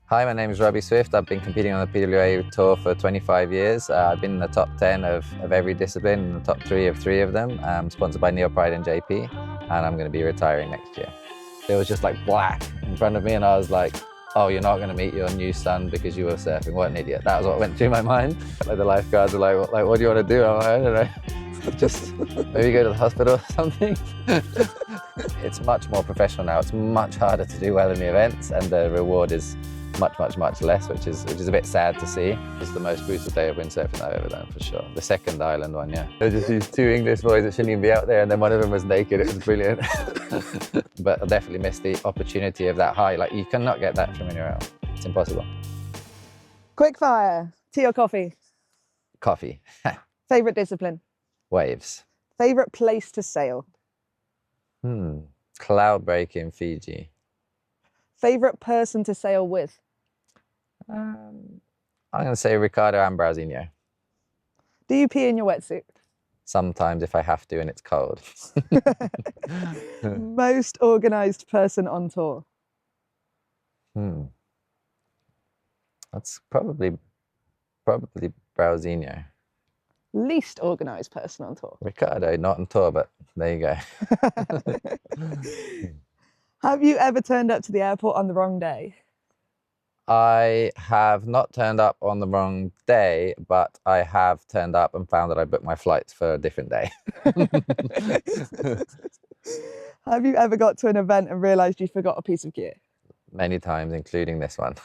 Hi, my name is Robby Swift. I've been competing on the PWA tour for 25 years. I've been in the top 10 of every discipline, in the top 3 of 3 of them, sponsored by Pride and JP, and I'm going to be retiring next year. It was just like black in front of me, and I was like, oh, you're not going to meet your new son because you were surfing. What an idiot. That was what went through my mind. Like the lifeguards were like, what do you want to do? I'm like, I don't know. Just maybe go to the hospital or something. It's much more professional now. It's much harder to do well in the events, and the reward is much less, which is a bit sad to see. It's the most brutal day of windsurfing I've ever done, for sure. The second island one, yeah. There were just these 2 English boys that shouldn't even be out there, and then one of them was naked. It was brilliant. But I definitely missed the opportunity of that high. Like, you cannot get that from anywhere else. It's impossible. Quickfire, tea or coffee? Coffee. Favorite discipline? Waves. Favorite place to sail? Cloud break in Fiji. Favorite person to sail with? I'm going to say Ricardo Ambrosino. Do you pee in your wetsuit? Sometimes if I have to and it's cold. Most organised person on tour? That's probably Browsino. Least organised person on tour? Ricardo, not on tour, but there you go. Have you ever turned up to the airport on the wrong day? I have not turned up on the wrong day, but I have turned up and found that I booked my flights for a different day. Have you ever got to an event and realised you forgot a piece of gear? Many times, including this one.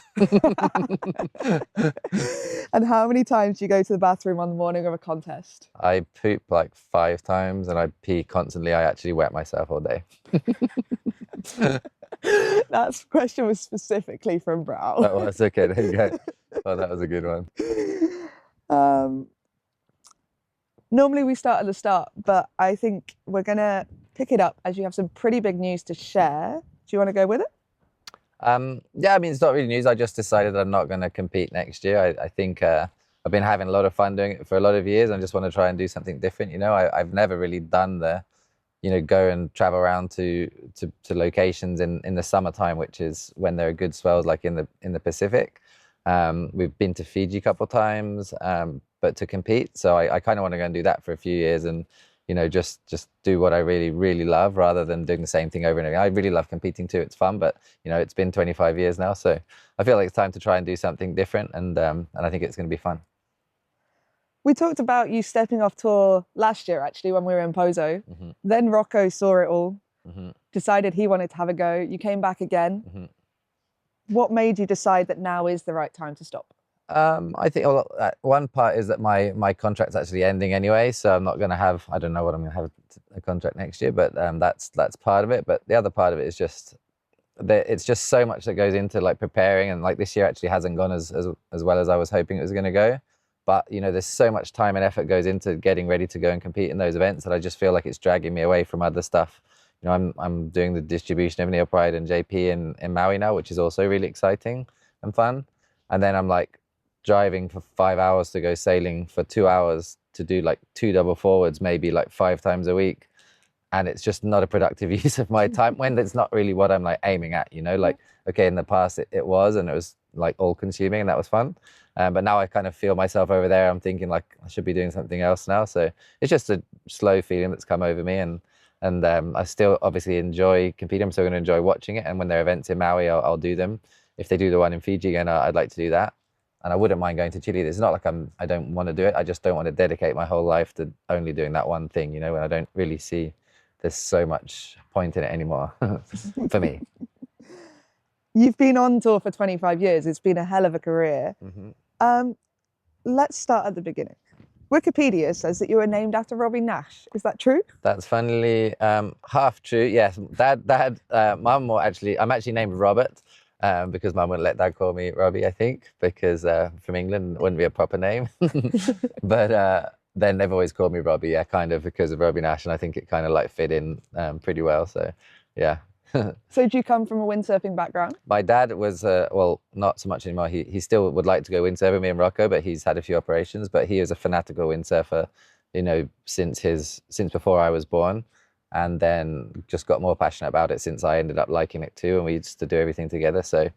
And how many times do you go to the bathroom on the morning of a contest? I poop like 5 times and I pee constantly. I actually wet myself all day. That question was specifically from Brow. That was okay, there you go. Oh, that was a good one. Normally we start at the start, but I think we're going to pick it up as you have some pretty big news to share. Do you want to go with it? Yeah, I mean, it's not really news. I just decided I'm not going to compete next year. I think I've been having a lot of fun doing it for a lot of years. I just want to try and do something different. You know, I've never really done the, go and travel around to locations in the summertime, which is when there are good swells, like in the Pacific. We've been to Fiji a couple of times, but to compete. So I kind of want to go and do that for a few years and, just do what I really love rather than doing the same thing over and over. I really love competing too. It's fun, but it's been 25 years now. So I feel like it's time to try and do something different. And I think it's going to be fun. We talked about you stepping off tour last year, actually, when we were in Pozo. Then Rocco saw it all, decided he wanted to have a go. You came back again. What made you decide that now is the right time to stop? I think one part is that my contract's actually ending anyway, so I'm not going to have, I don't know what I'm going to have a contract next year, but that's part of it. But the other part of it is just that it's just so much that goes into like preparing, and like this year actually hasn't gone as well as I was hoping it was going to go. But there's so much time and effort goes into getting ready to go and compete in those events that I just feel like it's dragging me away from other stuff. I'm doing the distribution of Pride and JP in Maui now, which is also really exciting and fun. And then I'm like driving for 5 hours to go sailing for 2 hours to do like 2 double forwards, maybe like 5 times a week. And it's just not a productive use of my time when it's not really what I'm like aiming at, like, okay, in the past it was, and it was like all consuming and that was fun. But now I kind of feel myself over there. I'm thinking like I should be doing something else now. So it's just a slow feeling that's come over me. And I still obviously enjoy competing. I'm still going to enjoy watching it. And when there are events in Maui, I'll do them. If they do the one in Fiji again, I'd like to do that. And I wouldn't mind going to Chile. It's not like I don't want to do it. I just don't want to dedicate my whole life to only doing that one thing, and I don't really see there's so much point in it anymore for me. You've been on tour for 25 years. It's been a hell of a career. Let's start at the beginning. Wikipedia says that you were named after Robby Nash. Is that true? That's funnily half true. Yes, Mum, I'm actually named Robert. Because Mum wouldn't let Dad call me Robby, I think, because from England it wouldn't be a proper name. But then they've always called me Robby, yeah, kind of because of Robby Nash, and I think it kind of like fit in pretty well. So, yeah. So do you come from a windsurfing background? My dad was, well, not so much anymore. He still would like to go windsurfing, me and Rocco, but he's had a few operations. But he was a fanatical windsurfer, since before I was born. And then just got more passionate about it since I ended up liking it too, and we used to do everything together. So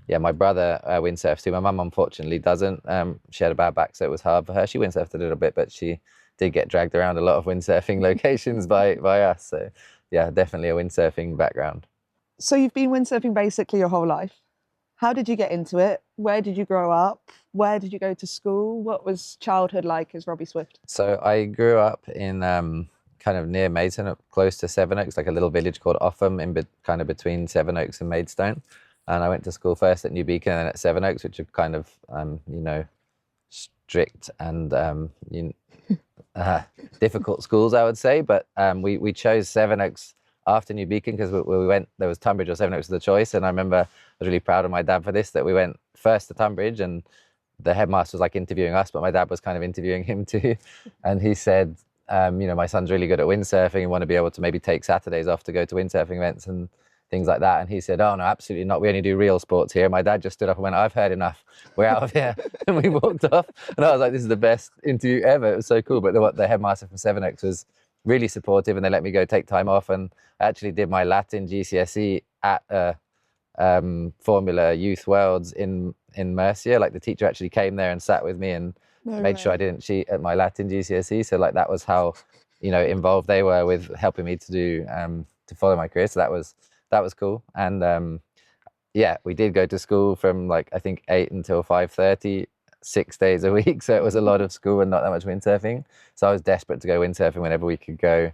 yeah, my brother windsurfs too. My mum unfortunately doesn't. She had a bad back, so it was hard for her. She windsurfed a little bit, but she did get dragged around a lot of windsurfing locations by us. So yeah, definitely a windsurfing background. So you've been windsurfing basically your whole life. How did you get into it? Where did you grow up? Where did you go to school? What was childhood like as Robby Swift? So I grew up in kind of near Maidstone, close to Sevenoaks, like a little village called Offham, kind of between Sevenoaks and Maidstone. And I went to school first at New Beacon and then at Sevenoaks, which are kind of, you know, strict and difficult schools, I would say. But we chose Sevenoaks after New Beacon because we went, there was Tunbridge or Sevenoaks as the choice. And I remember I was really proud of my dad for this, that we went first to Tunbridge and the headmaster was like interviewing us, but my dad was kind of interviewing him too. And he said, you know, my son's really good at windsurfing and want to be able to maybe take Saturdays off to go to windsurfing events and things like that. And he said, oh no, absolutely not. We only do real sports here. My dad just stood up and went, I've heard enough. We're out of here. And we walked off. And I was like, this is the best interview ever. It was so cool. But the headmaster from Sevenoaks was really supportive and they let me go take time off. And I actually did my Latin GCSE at Formula Youth Worlds in Murcia. Like the teacher actually came there and sat with me and made sure I didn't cheat at my Latin GCSE. So like that was how, you know, involved they were with helping me to do to follow my career. So that was cool. And yeah, we did go to school from like I think 8 until 5:30, 6 days a week. So it was a lot of school and not that much windsurfing. So I was desperate to go windsurfing whenever we could go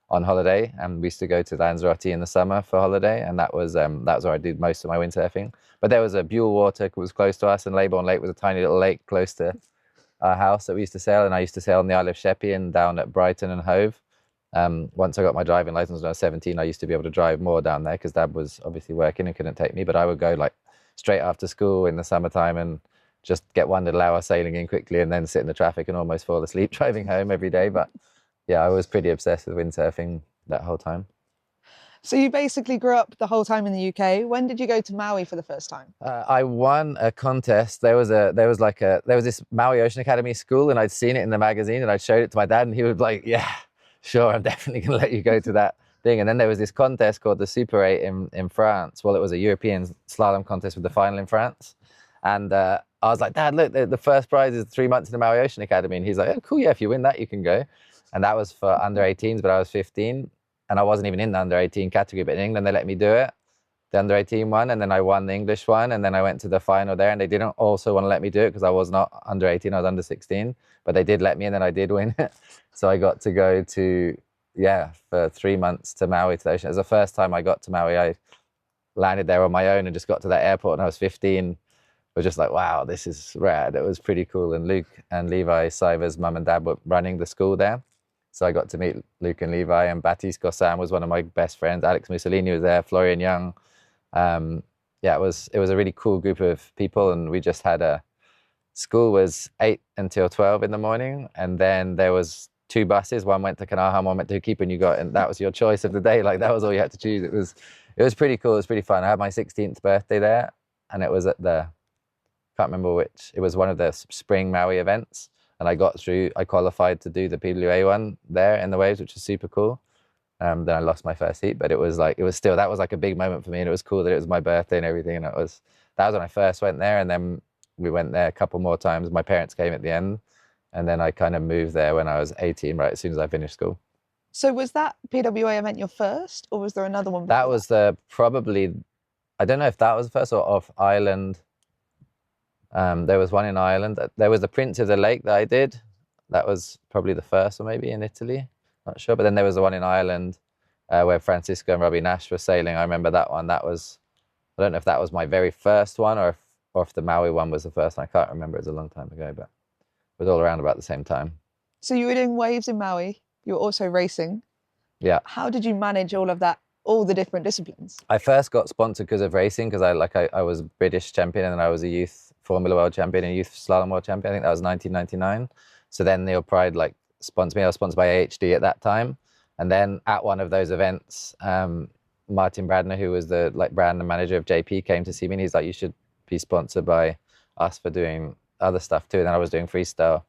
on holiday, and we used to go to Lanzarote in the summer for holiday, and that was where I did most of my windsurfing. But there was a Buell Water was close to us, and Leybourne Lake was a tiny little lake close to our house that we used to sail, and I used to sail on the Isle of Sheppey and down at Brighton and Hove. Once I got my driving license when I was 17, I used to be able to drive more down there because Dad was obviously working and couldn't take me, but I would go like straight after school in the summertime and just get one little hour sailing in quickly and then sit in the traffic and almost fall asleep driving home every day. But yeah, I was pretty obsessed with windsurfing that whole time. So you basically grew up the whole time in the UK. When did you go to Maui for the first time? I won a contest. There was this Maui Ocean Academy school, and I'd seen it in the magazine, and I showed it to my dad, and he was like, "Yeah, sure, I'm definitely going to let you go to that thing." And then there was this contest called the Super 8 in France. Well, it was a European slalom contest with the final in France, and I was like, "Dad, look, the first prize is 3 months in the Maui Ocean Academy," and he's like, "Oh, cool, yeah, if you win that, you can go." And that was for under 18s, but I was 15. And I wasn't even in the under 18 category, but in England, they let me do it. The under 18 one, and then I won the English one, and then I went to the final there, and they didn't also want to let me do it because I was not under 18, I was under 16, but they did let me, and then I did win it. So I got to go to, yeah, for 3 months to Maui, to the ocean. It was the first time I got to Maui. I landed there on my own and just got to that airport, and I was 15. I was just like, wow, this is rad. It was pretty cool. And Luke and Levi Siver's mum and dad were running the school there. So I got to meet Luke and Levi, and Baptiste Gossin was one of my best friends. Alex Mussolini was there, Florian Young. Yeah, it was a really cool group of people, and we just had school was 8 until 12 in the morning, and then there was 2 buses. One went to Kanaha, one went to Keep, and that was your choice of the day. Like that was all you had to choose. It was pretty cool. It was pretty fun. I had my 16th birthday there, and it was at can't remember which. It was one of the spring Maui events. And I qualified to do the PWA one there in the waves, which was super cool. Then I lost my first heat, but that was like a big moment for me. And it was cool that it was my birthday and everything. And that was when I first went there. And then we went there a couple more times. My parents came at the end. And then I kind of moved there when I was 18, right as soon as I finished school. So was that PWA event your first, or was there another one? That was probably, I don't know if that was the first or off island. There was one in Ireland. There was the Prince of the Lake that I did. That was probably the first, or maybe in Italy. Not sure. But then there was the one in Ireland where Francisco and Robbie Nash were sailing. I remember that one. I don't know if that was my very first one or if the Maui one was the first one. I can't remember. It was a long time ago, but it was all around about the same time. So you were doing waves in Maui. You were also racing. Yeah. How did you manage all of that? All the different disciplines? I first got sponsored because of racing, because I was British champion, and then I was a youth Formula World champion and youth slalom world champion. I think that was 1999. So then Neil Pride sponsored me. I was sponsored by AHD at that time. And then at one of those events, Martin Bradner, who was the brand and manager of JP, came to see me, and he's like, "You should be sponsored by us for doing other stuff too." And then I was doing freestyle.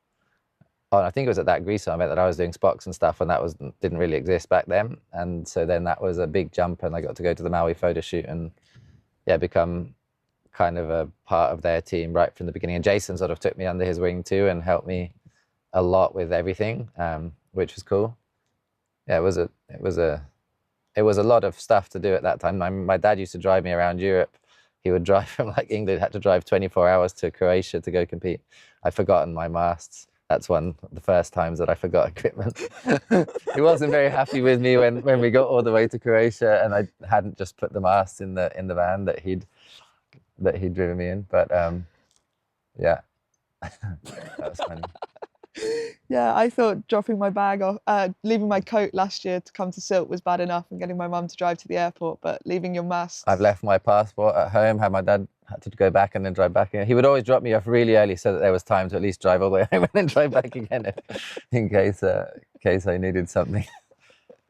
Oh, and I think it was at that Greece event that I was doing Spox and stuff, and that didn't really exist back then. And so then that was a big jump, and I got to go to the Maui photo shoot and become kind of a part of their team right from the beginning. And Jason sort of took me under his wing too and helped me a lot with everything, which was cool. Yeah, it was a lot of stuff to do at that time. My dad used to drive me around Europe. He would drive from like England, had to drive 24 hours to Croatia to go compete. I'd forgotten my masts. That's one of the first times that I forgot equipment. He wasn't very happy with me when we got all the way to Croatia and I hadn't just put the masts in the van that he'd driven me in. But yeah, that was funny. Yeah, I thought dropping my bag off, leaving my coat last year to come to Sylt was bad enough and getting my mum to drive to the airport, but leaving your mask. I've left my passport at home, had my dad had to go back and then drive back again. He would always drop me off really early so that there was time to at least drive all the way home and then drive back again in case I needed something.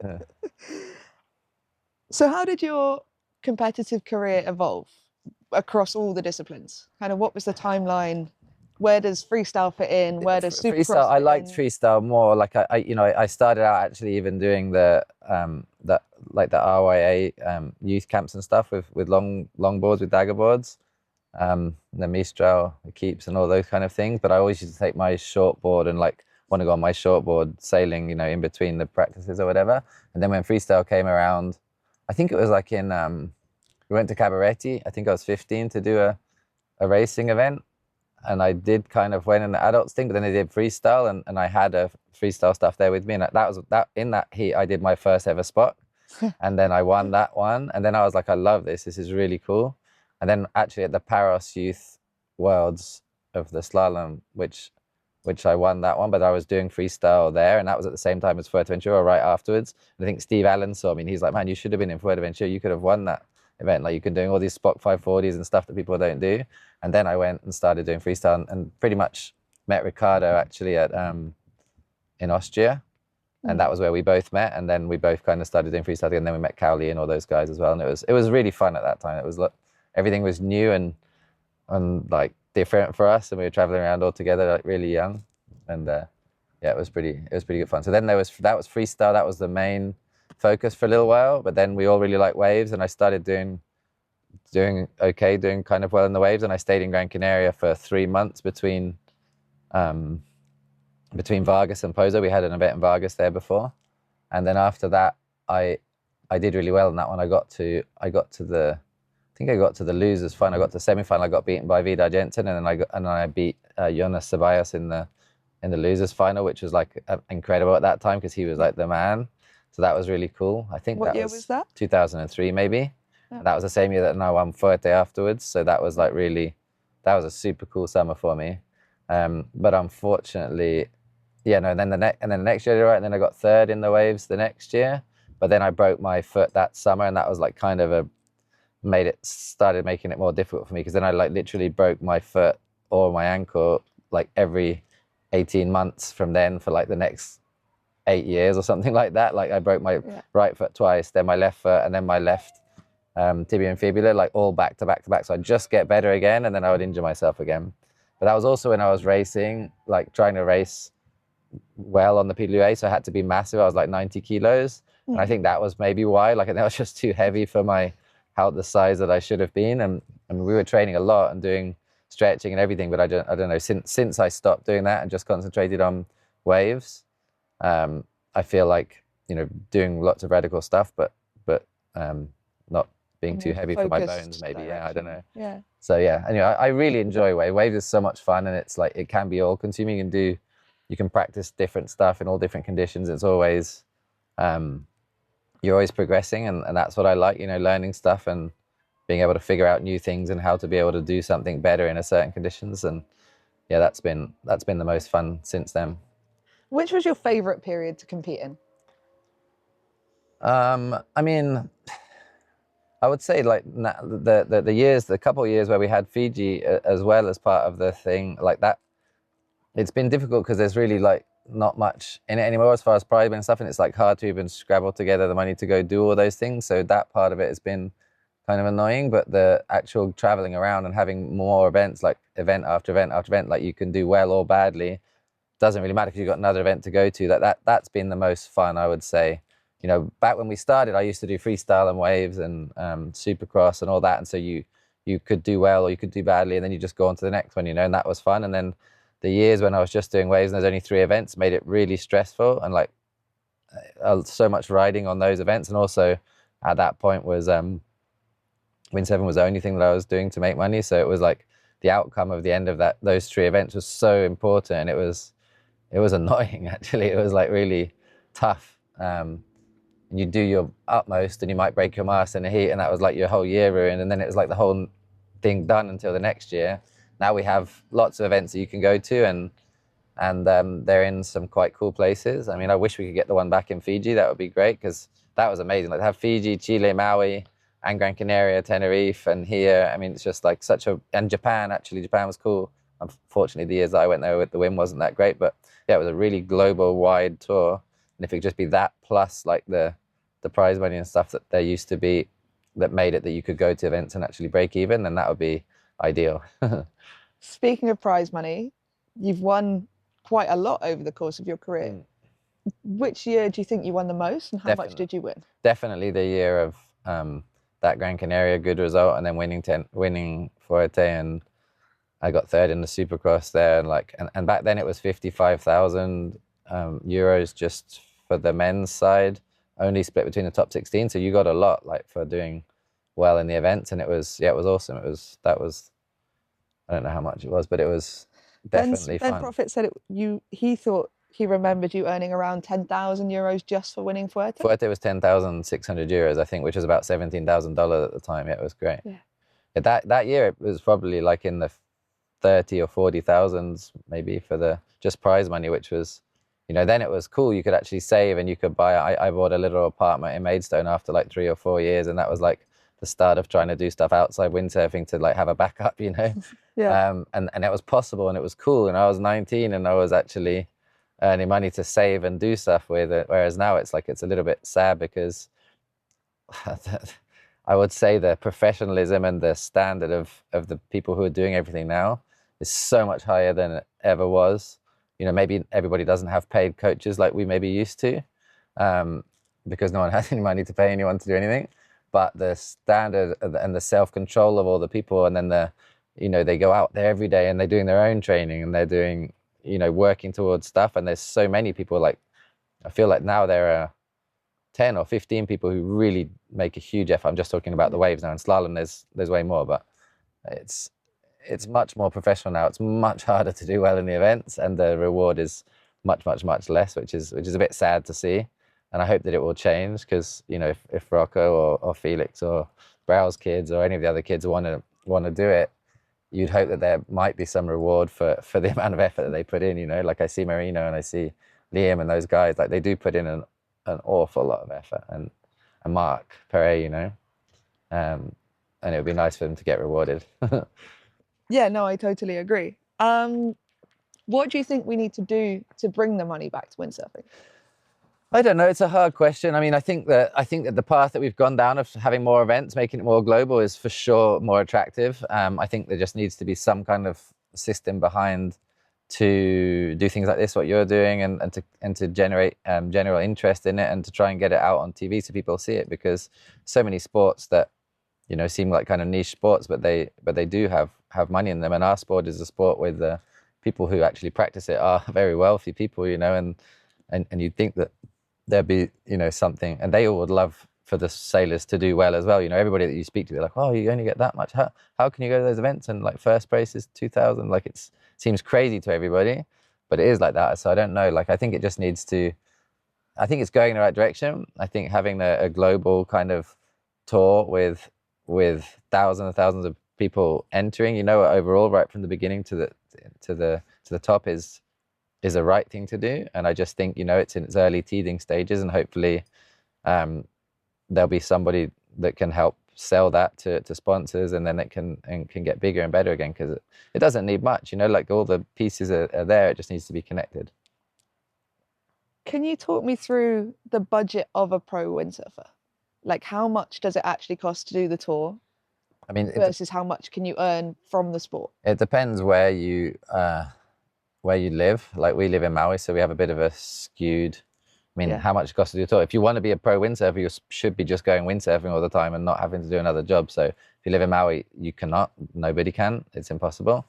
Yeah. So how did your competitive career evolve across all the disciplines? Kind of what was the timeline? Where does freestyle fit in? Where does supercross fit in? I liked freestyle more. Like I started out actually even doing the RYA youth camps and stuff with long boards, with dagger boards, the Mistral, the Keeps, and all those kind of things. But I always used to take my short board and like want to go on my short board sailing, in between the practices or whatever. And then when freestyle came around, I think it was like we went to Cabaretti. I think I was 15 to do a racing event. And I did kind of went in the adults thing, but then I did freestyle and I had a freestyle stuff there with me. And in that heat, I did my first ever spot. And then I won that one. And then I was like, I love this. This is really cool. And then actually at the Paros Youth Worlds of the slalom, which I won that one, but I was doing freestyle there. And that was at the same time as Fuerteventura right afterwards. And I think Steve Allen saw me and he's like, man, you should have been in Fuerteventura. You could have won that event. Like you can doing all these Spock 540s and stuff that people don't do. And then I went and started doing freestyle and pretty much met Ricardo actually at in Austria. And that was where we both met. And then we both kind of started doing freestyle together. And then we met Cowley and all those guys as well. And it was really fun at that time. It was everything was new and like different for us. And we were traveling around all together, like really young. And yeah, it was pretty good fun. So then that was freestyle. That was the main focus for a little while. But then we all really liked waves. And I started doing kind of well in the waves, and I stayed in Gran Canaria for 3 months between Vargas and Pozo. We had an event in Vargas there before, and then after that, I did really well in that one. I got to the losers final. I got to semi-final. I got beaten by Vidar Jensen, and then I beat Jonas Ceballos in the losers final, which was like incredible at that time because he was like the man. So that was really cool. I think what year was that? 2003 maybe. Yeah. That was the same year that I won Fuerte afterwards. So that was like that was a super cool summer for me. But unfortunately, and then the next year, right? And then I got third in the waves the next year. But then I broke my foot that summer, and that was like kind of started making it more difficult for me because then I like literally broke my foot or my ankle like every 18 months from then for like the next 8 years or something like that. Like I broke my right foot twice, then my left foot, and then my left tibia and fibula, like all back to back to back. So I'd just get better again, and then I would injure myself again. But that was also when I was racing, like trying to race well on the PWA. So I had to be massive. I was like 90 kilos. And I think that was maybe why, like, that was just too heavy for the size that I should have been. And we were training a lot and doing stretching and everything. But I don't know, since I stopped doing that and just concentrated on waves, I feel like, doing lots of radical stuff, but not being too heavy for my bones, maybe. Direction. Yeah, I don't know. Yeah. So yeah, anyway, I really enjoy waves. Waves is so much fun, and it's like it can be all consuming. You can practice different stuff in all different conditions. It's always you're always progressing, and that's what I like. Learning stuff and being able to figure out new things and how to be able to do something better in a certain conditions. And yeah, that's been the most fun since then. Which was your favorite period to compete in? I mean, I would say like the couple of years where we had Fiji as well as part of the thing, like that, it's been difficult because there's really like not much in it anymore as far as private and stuff, and it's like hard to even scrabble together the money to go do all those things. So that part of it has been kind of annoying, but the actual traveling around and having more events, like event after event after event, like you can do well or badly, doesn't really matter because you've got another event to go to. That's been the most fun, I would say. Back when we started, I used to do freestyle and waves and supercross and all that, and so you you could do well or you could do badly, and then you just go on to the next one, you know, and that was fun. And then the years when I was just doing waves and there's only 3 events made it really stressful, and like so much riding on those events. And also at that point was windsurfing was the only thing that I was doing to make money, so it was like the outcome of the end of those 3 events was so important, and it was annoying actually. It was like really tough. You do your utmost and you might break your mast in the heat, and that was like your whole year ruined, and then it was like the whole thing done until the next year. Now we have lots of events that you can go to, and they're in some quite cool places. I mean, I wish we could get the one back in Fiji. That would be great, because that was amazing. Like to have Fiji, Chile, Maui, and Gran Canaria, Tenerife, and here. I mean, it's just like and Japan, actually. Japan was cool. Unfortunately, the years that I went there with the wind wasn't that great, but yeah, it was a really global wide tour. And if it could just be that plus like the prize money and stuff that there used to be that made it that you could go to events and actually break even, then that would be ideal. Speaking of prize money, you've won quite a lot over the course of your career. Which year do you think you won the most, and how much did you win? Definitely the year of that Gran Canaria good result, and then winning Fuerte, and I got 3rd in the Supercross there, and back then it was 55,000 euros just for the men's side, only split between the top 16. So you got a lot like for doing well in the events, and it was awesome. I don't know how much it was, but it was definitely fun. Ben Prophet said he thought he remembered you earning around 10,000 euros just for winning Fuerte. Fuerte was 10,600 euros, I think, which was about $17,000 at the time. Yeah, it was great. Yeah. That year it was probably like in the 30 or 40,000s maybe for the just prize money, which was, you know, then it was cool. You could actually save, and you could buy. I bought a little apartment in Maidstone after like 3 or 4 years, and that was like the start of trying to do stuff outside windsurfing to like have a backup, you know. Yeah. And it was possible, and it was cool. And I was 19, and I was actually earning money to save and do stuff with it. Whereas now it's like it's a little bit sad, because I would say the professionalism and the standard of the people who are doing everything now is so much higher than it ever was. You know, maybe everybody doesn't have paid coaches like we maybe used to, because no one has any money to pay anyone to do anything. But the standard and the self-control of all the people, and then they go out there every day and they're doing their own training, and they're doing, working towards stuff. And there's so many people, like, I feel like now there are 10 or 15 people who really make a huge effort. I'm just talking about the waves now. In slalom, there's way more, but it's much more professional now. It's much harder to do well in the events, and the reward is much, much, much less, which is a bit sad to see. And I hope that it will change, because, if Rocco or Felix or Brow's kids or any of the other kids want to do it, you'd hope that there might be some reward for the amount of effort that they put in, Like I see Marino and I see Liam and those guys, like they do put in an awful lot of effort, and Mark Perret, and it would be nice for them to get rewarded. Yeah, no, I totally agree. What do you think we need to do to bring the money back to windsurfing? I don't know. It's a hard question. I mean, I think that the path that we've gone down of having more events, making it more global, is for sure more attractive. I think there just needs to be some kind of system behind to do things like this, what you're doing, and to generate general interest in it, and to try and get it out on TV so people see it, because so many sports that seem like kind of niche sports, but they do have money in them. And our sport is a sport with people who actually practice it are very wealthy people, and you'd think that there'd be something, and they all would love for the sailors to do well as well. Everybody that you speak to, they're like, oh, you only get that much, how can you go to those events and like first prize is 2,000? Like, it seems crazy to everybody, but it is like that. So I don't know, like, I think it just needs to, I think it's going in the right direction. I think having a global kind of tour with thousands and thousands of people entering, overall, right from the beginning to the top is a right thing to do. And I just think, it's in its early teething stages, and hopefully there'll be somebody that can help sell that to sponsors, and then it can get bigger and better again, because it doesn't need much, like all the pieces are there. It just needs to be connected. Can you talk me through the budget of a pro windsurfer? Like, how much does it actually cost to do the tour? I mean, versus how much can you earn from the sport? It depends where you live. Like, we live in Maui, so we have a bit of a skewed I mean, how much costs your tour? If you want to be a pro windsurfer, you should be just going windsurfing all the time and not having to do another job. So if you live in Maui, you cannot. Nobody can. It's impossible.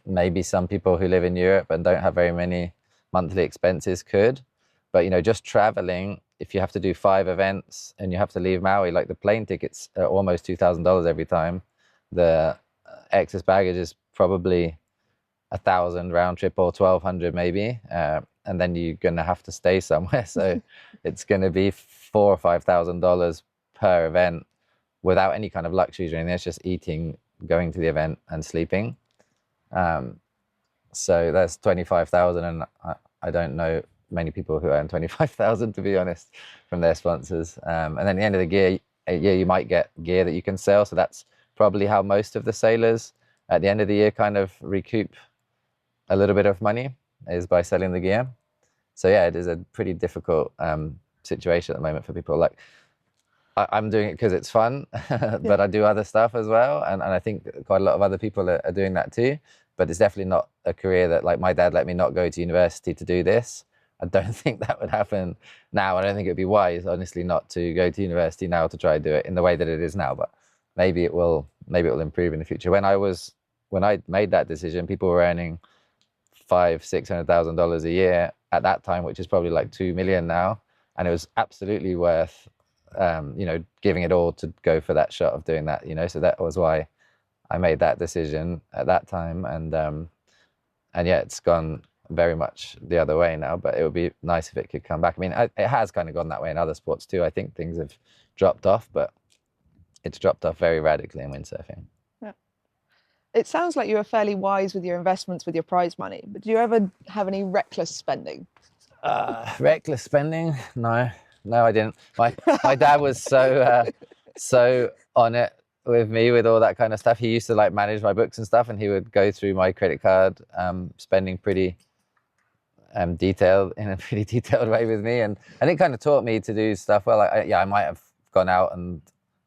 Maybe some people who live in Europe and don't have very many monthly expenses could. But, you know, just traveling, if you have to do 5 events and you have to leave Maui, like the plane tickets are almost $2,000 every time. The excess baggage is probably 1,000 round trip or 1,200 maybe. And then you're going to have to stay somewhere. So it's going to be $4,000 or $5,000 per event without any kind of luxuries or anything. It's just eating, going to the event and sleeping. So that's 25,000. And I don't know many people who earn 25,000, to be honest, from their sponsors. And then at the end of the year, you might get gear that you can sell. So that's probably how most of the sailors at the end of the year kind of recoup a little bit of money, is by selling the gear. So yeah, it is a pretty difficult situation at the moment for people. Like I'm doing it because it's fun, but I do other stuff as well. And I think quite a lot of other people are doing that too. But it's definitely not a career that, like, my dad let me not go to university to do this. I don't think that would happen now. I don't think it would be wise, honestly, not to go to university now to try and do it in the way that it is now. But maybe it will improve in the future. When I made that decision, people were earning $500,000-$600,000 a year at that time, which is probably like 2 million now, and it was absolutely worth you know, giving it all to go for that shot of doing that, you know. So that was why I made that decision at that time. And yeah, it's gone very much the other way now, but it would be nice if it could come back. I mean, it has kind of gone that way in other sports too. I think things have dropped off, but it's dropped off very radically in windsurfing. It sounds like you were fairly wise with your investments with your prize money, but do you ever have any reckless spending? Reckless spending? No, I didn't. My dad was so on it with me with all that kind of stuff. He used to like manage my books and stuff, and he would go through my credit card spending pretty detailed, in a pretty detailed way with me, and it kind of taught me to do stuff well. Like I might have gone out and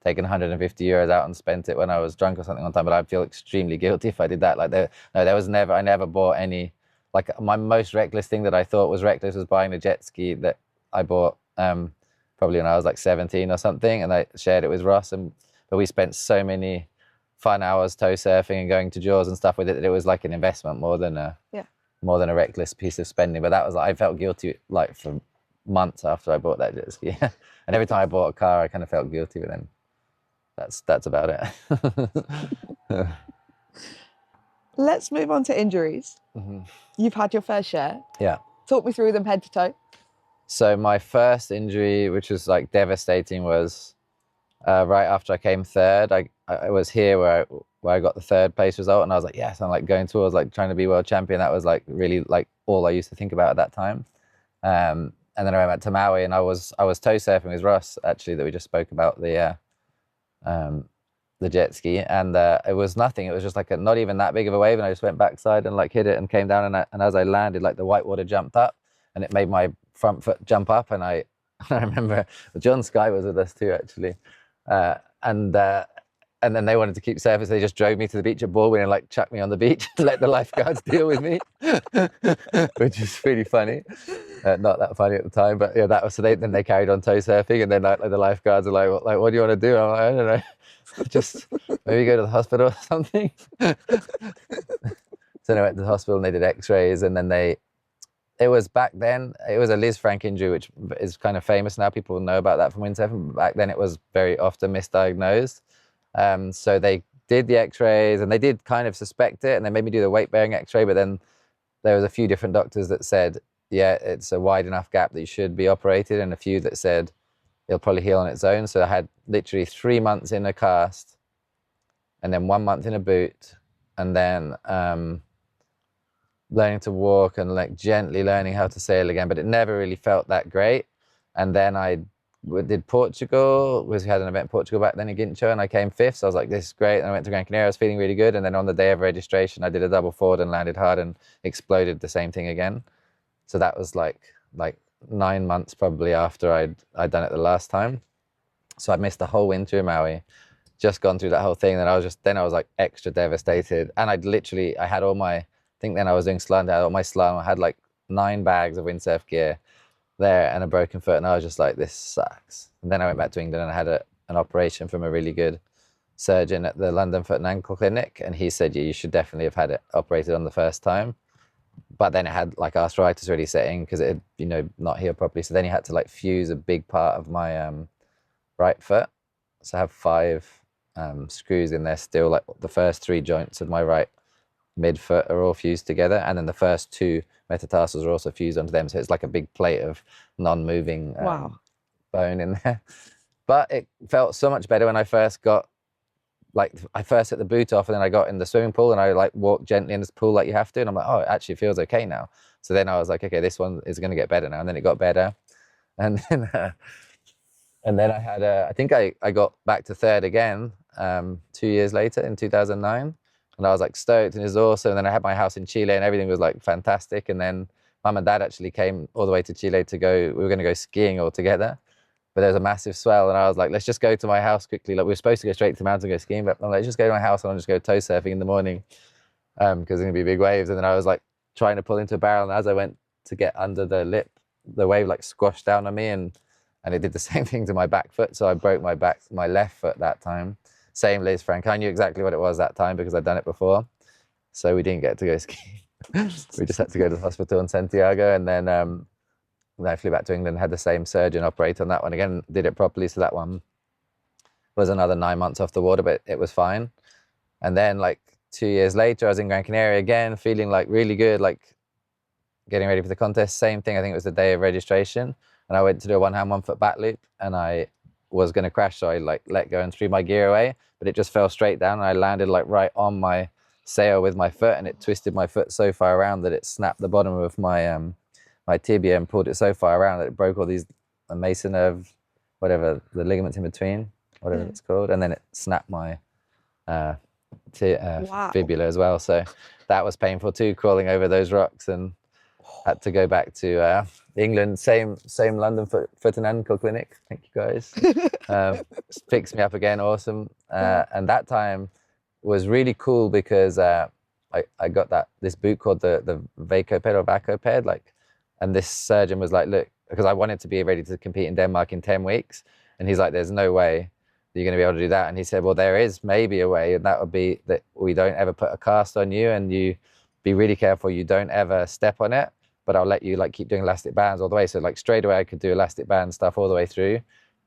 taken 150 euros out and spent it when I was drunk or something one time, but I'd feel extremely guilty if I did that. Like there was never, I never bought any, like my most reckless thing that I thought was reckless was buying a jet ski that I bought probably when I was like 17 or something, and I shared it with Ross, but we spent so many fun hours tow surfing and going to Jaws and stuff with it that it was like an investment more than a reckless piece of spending. But that was like, I felt guilty like for months after I bought that jet ski. And every time I bought a car, I kind of felt guilty, but then that's about it. Let's move on to injuries. Mm-hmm. You've had your fair share. Yeah. Talk me through them head to toe. So my first injury, which was like devastating, was right after I came third. I was here where I got the third place result, and I was like, yes, I'm like going towards like trying to be world champion. That was like really like all I used to think about at that time. And then I went to Maui, and I was tow surfing with Ross, actually, that we just spoke about, the jet ski, and it was nothing. It was just like not even that big of a wave, and I just went backside and like hit it and came down, and as I landed, like the white water jumped up, and it made my front foot jump up, and I remember John Sky was with us too, actually, and then they wanted to keep surfing, so they just drove me to the beach at Baldwin and like chucked me on the beach and let the lifeguards deal with me, which is really funny. Not that funny at the time, but yeah, that was, so then they carried on tow surfing, and then like the lifeguards are like, what do you want to do? I'm like, I don't know, just maybe go to the hospital or something. So then I went to the hospital and they did x-rays, and then it was back then, it was a Liz Frank injury, which is kind of famous now. People know about that from windsurfing, but back then it was very often misdiagnosed. So they did the x-rays, and they did kind of suspect it, and they made me do the weight-bearing x-ray, but then there was a few different doctors that said, yeah, it's a wide enough gap that you should be operated, and a few that said it'll probably heal on its own. So I had literally 3 months in a cast, and then 1 month in a boot, and then learning to walk and like gently learning how to sail again, but it never really felt that great. And then I did Portugal, we had an event in Portugal back then in Guincho, and I came 5th, so I was like, this is great. And I went to Gran Canaria, I was feeling really good, and then on the day of registration I did a double forward and landed hard and exploded the same thing again. So that was like 9 months probably after I'd done it the last time. So I missed the whole winter in Maui, just gone through that whole thing. And I was like extra devastated. And I had all my, I think then I was doing slalom, I had all my slalom, I had like 9 bags of windsurf gear. there and a broken foot, and I was just like, this sucks. And then I went back to England and I had an operation from a really good surgeon at the London Foot and Ankle Clinic, and he said, yeah, you should definitely have had it operated on the first time. But then it had like arthritis already setting because it had, you know, not healed properly. So then he had to like fuse a big part of my right foot. So I have 5 screws in there still. Like the first 3 joints of my right midfoot are all fused together, and then the first 2 metatarsals are also fused onto them. So it's like a big plate of non-moving bone in there. But it felt so much better when I first got, like, I first hit the boot off, and then I got in the swimming pool and I like walked gently in this pool like you have to, and I'm like, oh, it actually feels okay now. So then I was like, okay, this one is going to get better now. And then it got better, and then I had I think I got back to 3rd again 2 years later in 2009, and I was like stoked and it was awesome. And then I had my house in Chile and everything was like fantastic. And then Mum and Dad actually came all the way to Chile to go. We were going to go skiing all together. But there was a massive swell, and I was like, let's just go to my house quickly. Like, we were supposed to go straight to the mountain and go skiing, but I'm like, let's just go to my house and I'll just go tow surfing in the morning because there's going to be big waves. And then I was like trying to pull into a barrel, and as I went to get under the lip, the wave like squashed down on me, and it did the same thing to my back foot. So I broke my left foot that time. Same Liz Frank. I knew exactly what it was that time because I'd done it before. So we didn't get to go skiing. We just had to go to the hospital in Santiago, and then I flew back to England and had the same surgeon operate on that one again, did it properly. So that one was another 9 months off the water, but it was fine. And then like 2 years later, I was in Gran Canaria again, feeling like really good, like getting ready for the contest. Same thing, I think it was the day of registration. And I went to do a 1-hand 1-foot back loop, and I was going to crash. So I like let go and threw my gear away, but it just fell straight down. And I landed like right on my sail with my foot, and it twisted my foot so far around that it snapped the bottom of my my tibia and pulled it so far around that it broke all these Mason nerve, whatever, the ligaments in between, whatever it's called. And then it snapped my fibula as well. So that was painful too, crawling over those rocks, and had to go back to England, same London foot and ankle clinic. Thank you guys. Fixed me up again, awesome. And that time was really cool because I got this boot called the Vacoped or Vacoped, like. And this surgeon was like, look, because I wanted to be ready to compete in Denmark in 10 weeks. And he's like, there's no way that you're going to be able to do that. And he said, well, there is maybe a way. And that would be that we don't ever put a cast on you, and you be really careful. You don't ever step on it, but I'll let you like keep doing elastic bands all the way. So like straight away, I could do elastic band stuff all the way through,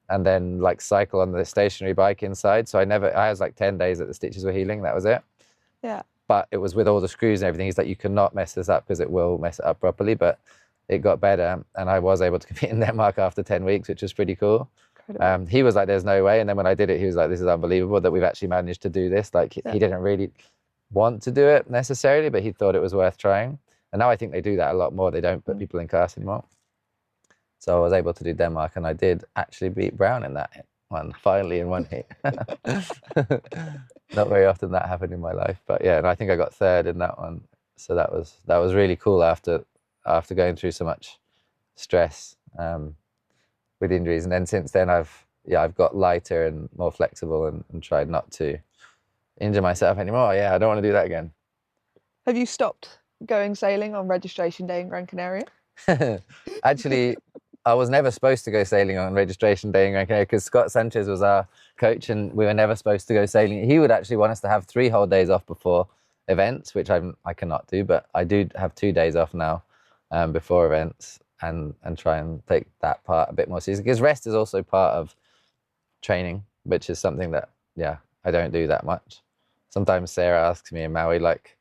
and then like cycle on the stationary bike inside. So I was like 10 days that the stitches were healing. That was it. Yeah. But it was with all the screws and everything. He's like, you cannot mess this up because it will mess it up properly. But it got better, and I was able to compete in Denmark after 10 weeks, which was pretty cool. He was like, there's no way. And then when I did it, he was like, this is unbelievable that we've actually managed to do this. Like, he didn't really want to do it necessarily, but he thought it was worth trying. And now I think they do that a lot more. They don't put people in casts anymore. So I was able to do Denmark, and I did actually beat Brown in that one, finally in one heat. Not very often that happened in my life, but yeah, and I think I got 3rd in that one. So that was really cool after going through so much stress with injuries. And then since then I've got lighter and more flexible, and tried not to injure myself anymore. Yeah, I don't want to do that again. Have you stopped going sailing on registration day in Gran Canaria? Actually, I was never supposed to go sailing on registration day in Gran Canaria because Scott Sanchez was our coach, and we were never supposed to go sailing. He would actually want us to have 3 whole days off before events, which I cannot do, but I do have 2 days off now before events, and try and take that part a bit more seriously, because rest is also part of training, which is something that I don't do that much. Sometimes Sarah asks me in Maui, like,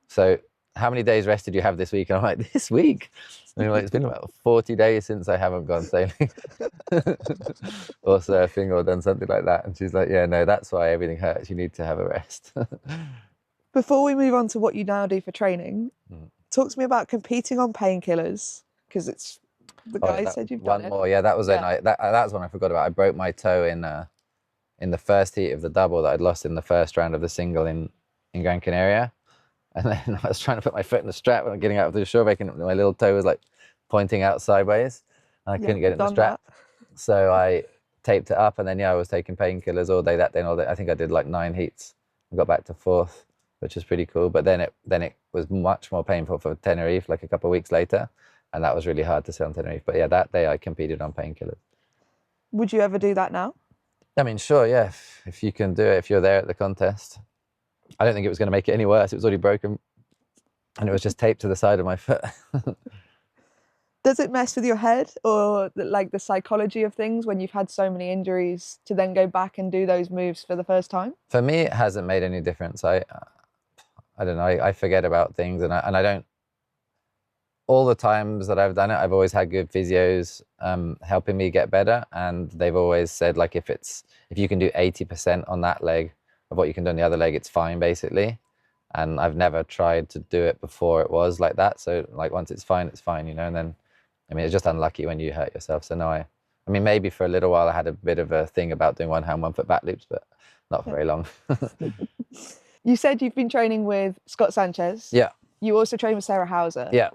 so how many days rest did you have this week? And I'm like, this week? And like, it's been about 40 days since I haven't gone sailing or surfing or done something like that. And she's like, yeah, no, that's why everything hurts. You need to have a rest. Before we move on to what you now do for training, talk to me about competing on painkillers, because it's the guy said you've done one more. Yeah, that was that's one I forgot about. I broke my toe in the first heat of the double that I'd lost in the first round of the single in Gran Canaria. And then I was trying to put my foot in the strap when I'm getting out of the shore break, and my little toe was like pointing out sideways, and I couldn't get it in the strap. So I taped it up, and then I was taking painkillers all day that day and all day. I think I did like 9 heats and got back to 4th, which is pretty cool. But then it was much more painful for Tenerife, like a couple of weeks later. and that was really hard to sail on Tenerife. But yeah, that day I competed on painkillers. Would you ever do that now? I mean, sure, yeah. If you can do it, if you're there at the contest. I don't think it was going to make it any worse. It was already broken, and it was just taped to the side of my foot. Does it mess with your head, or like the psychology of things when you've had so many injuries to then go back and do those moves for the first time? For me, it hasn't made any difference. I don't know. I forget about things, and I don't. All the times that I've done it, I've always had good physios helping me get better, and they've always said like if you can do 80% on that leg of what you can do on the other leg, it's fine basically. And I've never tried to do it before it was like that. So like once it's fine, you know. And then, I mean, it's just unlucky when you hurt yourself. So no, I mean, maybe for a little while I had a bit of a thing about doing 1 hand, 1 foot back loops, but not for very long. You said you've been training with Scott Sanchez. Yeah. You also train with Sarah Hauser. Yeah.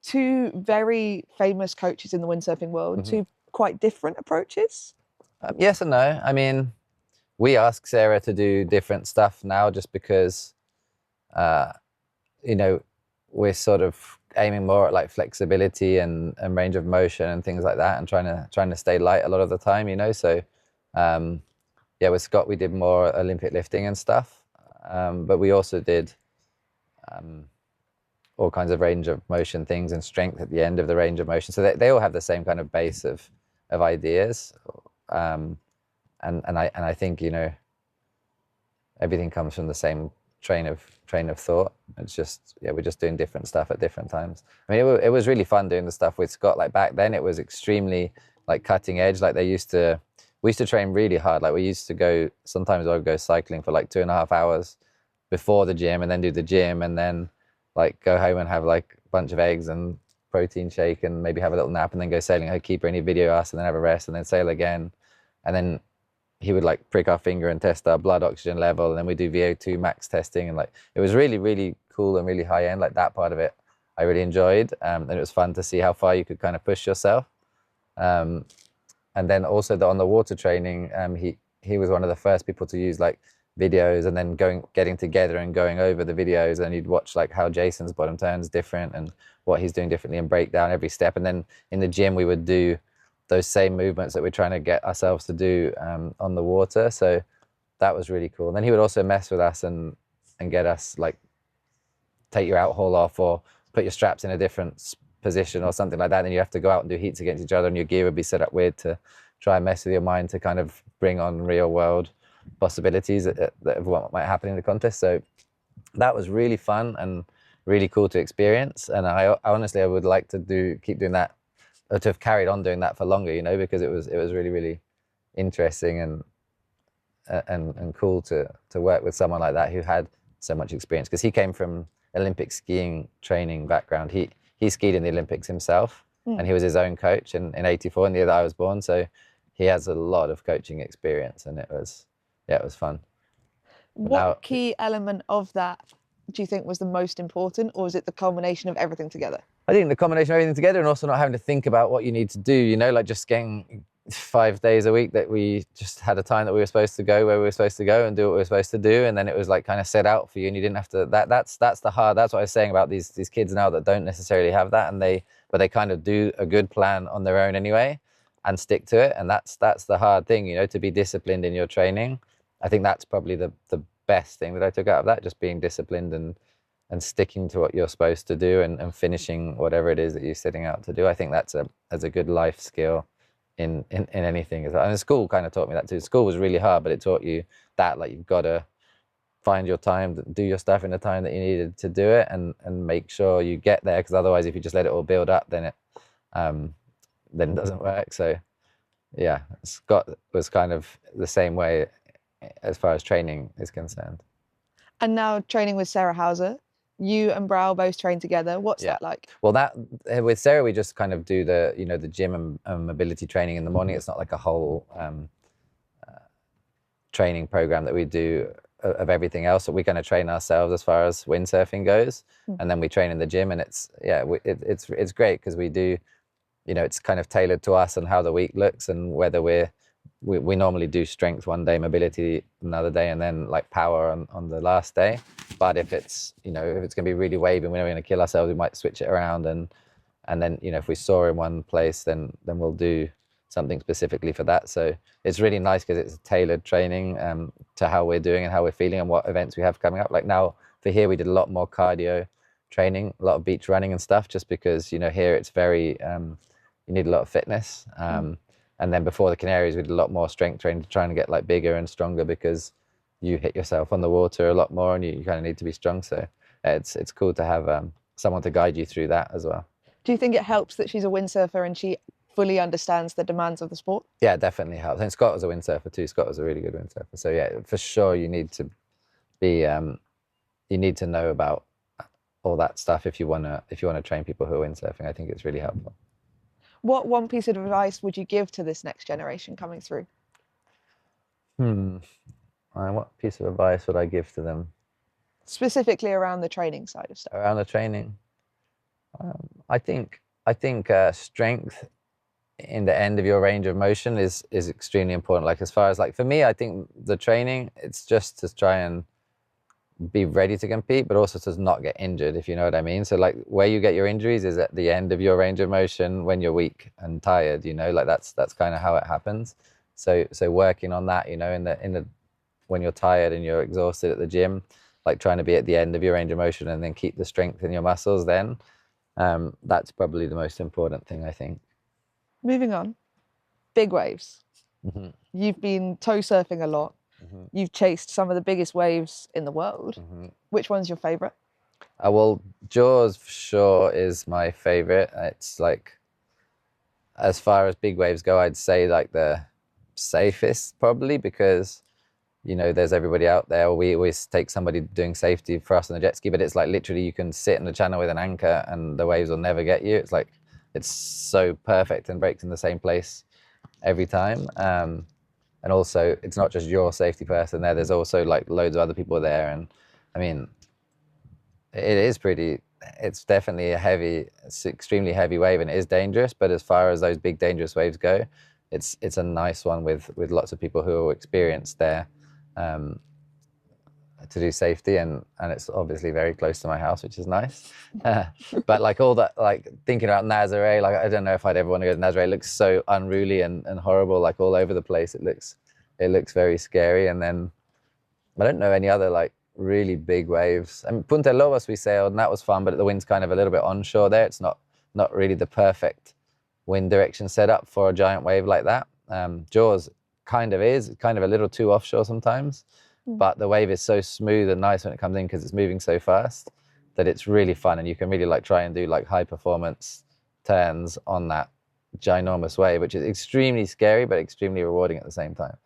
2 very famous coaches in the windsurfing world, 2 quite different approaches. Yes and no. I mean, we ask Sarah to do different stuff now just because, you know, we're sort of aiming more at like flexibility and range of motion and things like that, and trying to stay light a lot of the time, you know. So, yeah, with Scott we did more Olympic lifting and stuff, but we also did all kinds of range of motion things and strength at the end of the range of motion. So they all have the same kind of base of ideas, and I think, you know, everything comes from the same train of thought. It's just, yeah, we're just doing different stuff at different times. I mean, it was really fun doing the stuff with Scott. Like back then, it was extremely like cutting edge. Like we used to train really hard. Like we used to go, sometimes I would go cycling for like 2.5 hours before the gym, and then do the gym, and then like go home and have like a bunch of eggs and protein shake and maybe have a little nap, and then go sailing. I'd keep any video us, and then have a rest, and then sail again. And then he would like prick our finger and test our blood oxygen level, and then we do VO2 max testing, and like it was really, really cool and really high end. Like that part of it I really enjoyed, and it was fun to see how far you could kind of push yourself. And then also on the water training, he was one of the first people to use like videos, and then getting together and going over the videos, and you'd watch like how Jason's bottom turn's different and what he's doing differently, and break down every step. And then in the gym we would do those same movements that we're trying to get ourselves to do on the water. So that was really cool. And then he would also mess with us and get us like take your out haul off, or put your straps in a different position or something like that. Then you have to go out and do heats against each other, and your gear would be set up weird to try and mess with your mind to kind of bring on real world possibilities of what might happen in the contest. So that was really fun and really cool to experience. And I honestly would like to keep doing that, or to have carried on doing that for longer, you know, because it was really, really interesting and cool to work with someone like that who had so much experience, because he came from Olympic skiing training background. He skied in the Olympics himself, and he was his own coach in '84, in the year that I was born. So he has a lot of coaching experience, and it was fun. What key element of that do you think was the most important, or is it the culmination of everything together? I think the combination of everything together, and also not having to think about what you need to do, you know, like just getting 5 days a week that we just had a time that we were supposed to go where we were supposed to go and do what we were supposed to do. And then it was like kind of set out for you, and you didn't have to, that's that's what I was saying about these kids now that don't necessarily have that, but they kind of do a good plan on their own anyway and stick to it. And that's the hard thing, you know, to be disciplined in your training. I think that's probably the best thing that I took out of that, just being disciplined and sticking to what you're supposed to do, and finishing whatever it is that you're setting out to do. I think that's a good life skill in anything. And school kind of taught me that too. School was really hard, but it taught you that, like, you've got to find your time, do your stuff in the time that you needed to do it, and make sure you get there, because otherwise if you just let it all build up, then it doesn't work. So yeah, Scott was kind of the same way as far as training is concerned. And now training with Sarah Hauser, you and Brow both train together. What's that like? Well, that with Sarah, we just kind of do the gym and mobility training in the morning. It's not like a whole training program that we do of everything else. So we kind of train ourselves as far as windsurfing goes, and then we train in the gym, and it's great because we do, you know, it's kind of tailored to us and how the week looks, and whether we normally do strength one day, mobility another day, and then like power on the last day. But if it's, you know, if it's going to be really wavy and we're going to kill ourselves, we might switch it around and And then, you know, if we soar in one place, then we'll do something specifically for that. So it's really nice because it's tailored training to how we're doing and how we're feeling and what events we have coming up. Like now for here, we did a lot more cardio training, a lot of beach running and stuff, just because, you know, here it's very, you need a lot of fitness. And then before the Canaries, we did a lot more strength training to try and get like bigger and stronger, because you hit yourself on the water a lot more and you kind of need to be strong. So it's cool to have someone to guide you through that as well. Do you think it helps that she's a windsurfer and she fully understands the demands of the sport? Yeah, it definitely helps. And Scott was a windsurfer too. Scott was a really good windsurfer. So yeah, for sure, you need to be, you need to know about all that stuff if you wanna train people who are windsurfing. I think it's really helpful. What one piece of advice would you give to this next generation coming through? What piece of advice would I give to them? Specifically around the training side of stuff. Around the training, I think strength in the end of your range of motion is extremely important. Like as far as like for me, I think the training, it's just to try and be ready to compete, but also to not get injured, if you know what I mean. So like where you get your injuries is at the end of your range of motion when you're weak and tired, you know, like that's kind of how it happens. So working on that, you know, in the when you're tired and you're exhausted at the gym, like trying to be at the end of your range of motion and then keep the strength in your muscles, then that's probably the most important thing, I think. Moving on, big waves. You've been tow surfing a lot. You've chased some of the biggest waves in the world. Which one's your favorite? Well, Jaws for sure is my favorite. It's like, as far as big waves go, I'd say like the safest probably, because, you know, there's everybody out there. We always take somebody doing safety for us on the jet ski, but it's like literally you can sit in the channel with an anchor and the waves will never get you. It's like, it's so perfect and breaks in the same place every time. And also, it's not just your safety person there. There's also like loads of other people there. And I mean, it's definitely it's extremely heavy wave and it is dangerous. But as far as those big dangerous waves go, it's a nice one with lots of people who are experienced there to do safety. And it's obviously very close to my house, which is nice. But like all that, like thinking about Nazare, like I don't know if I'd ever want to go to Nazare. It looks so unruly and horrible, like all over the place. It looks very scary. And then I don't know any other like really big waves. I mean, Punta Lobos we sailed and that was fun, but the wind's kind of a little bit onshore there. It's not really the perfect wind direction set up for a giant wave like that. Jaws kind of is kind of a little too offshore sometimes. But the wave is so smooth and nice when it comes in because it's moving so fast that it's really fun, and you can really like try and do like high performance turns on that ginormous wave, which is extremely scary but extremely rewarding at the same time.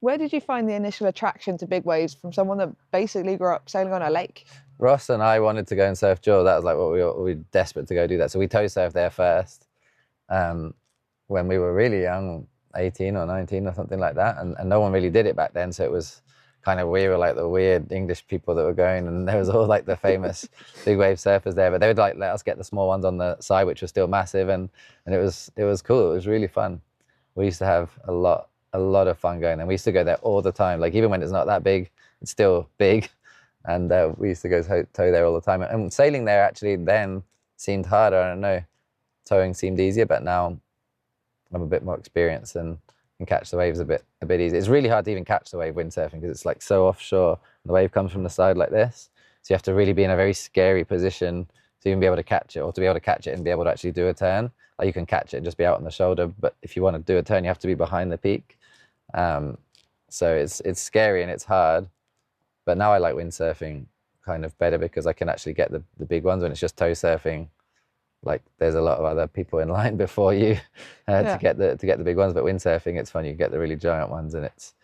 Where did you find the initial attraction to big waves from someone that basically grew up sailing on a lake? Ross and I wanted to go and surf Jaws. That was like what we were desperate to go do that. So we tow surfed there first when we were really young, 18 or 19 or something like that, and no one really did it back then. So it was kind of, we were like the weird English people that were going, and there was all like the famous big wave surfers there, but they would like let us get the small ones on the side, which was still massive, and it was cool. It was really fun. We used to have a lot of fun going, and we used to go there all the time. Like even when it's not that big, it's still big, and we used to go tow there all the time. And sailing there actually then seemed harder. I don't know, towing seemed easier, but now I'm a bit more experienced and can catch the waves a bit easier. It's really hard to even catch the wave windsurfing because it's like so offshore. The wave comes from the side like this, so you have to really be in a very scary position to even be able to catch it, or to be able to catch it and be able to actually do a turn. Like you can catch it and just be out on the shoulder, but if you want to do a turn, you have to be behind the peak. So it's scary and it's hard. But now I like windsurfing kind of better because I can actually get the big ones. When it's just tow surfing, like there's a lot of other people in line before you to get the big ones. But windsurfing, it's fun. You get the really giant ones, and it's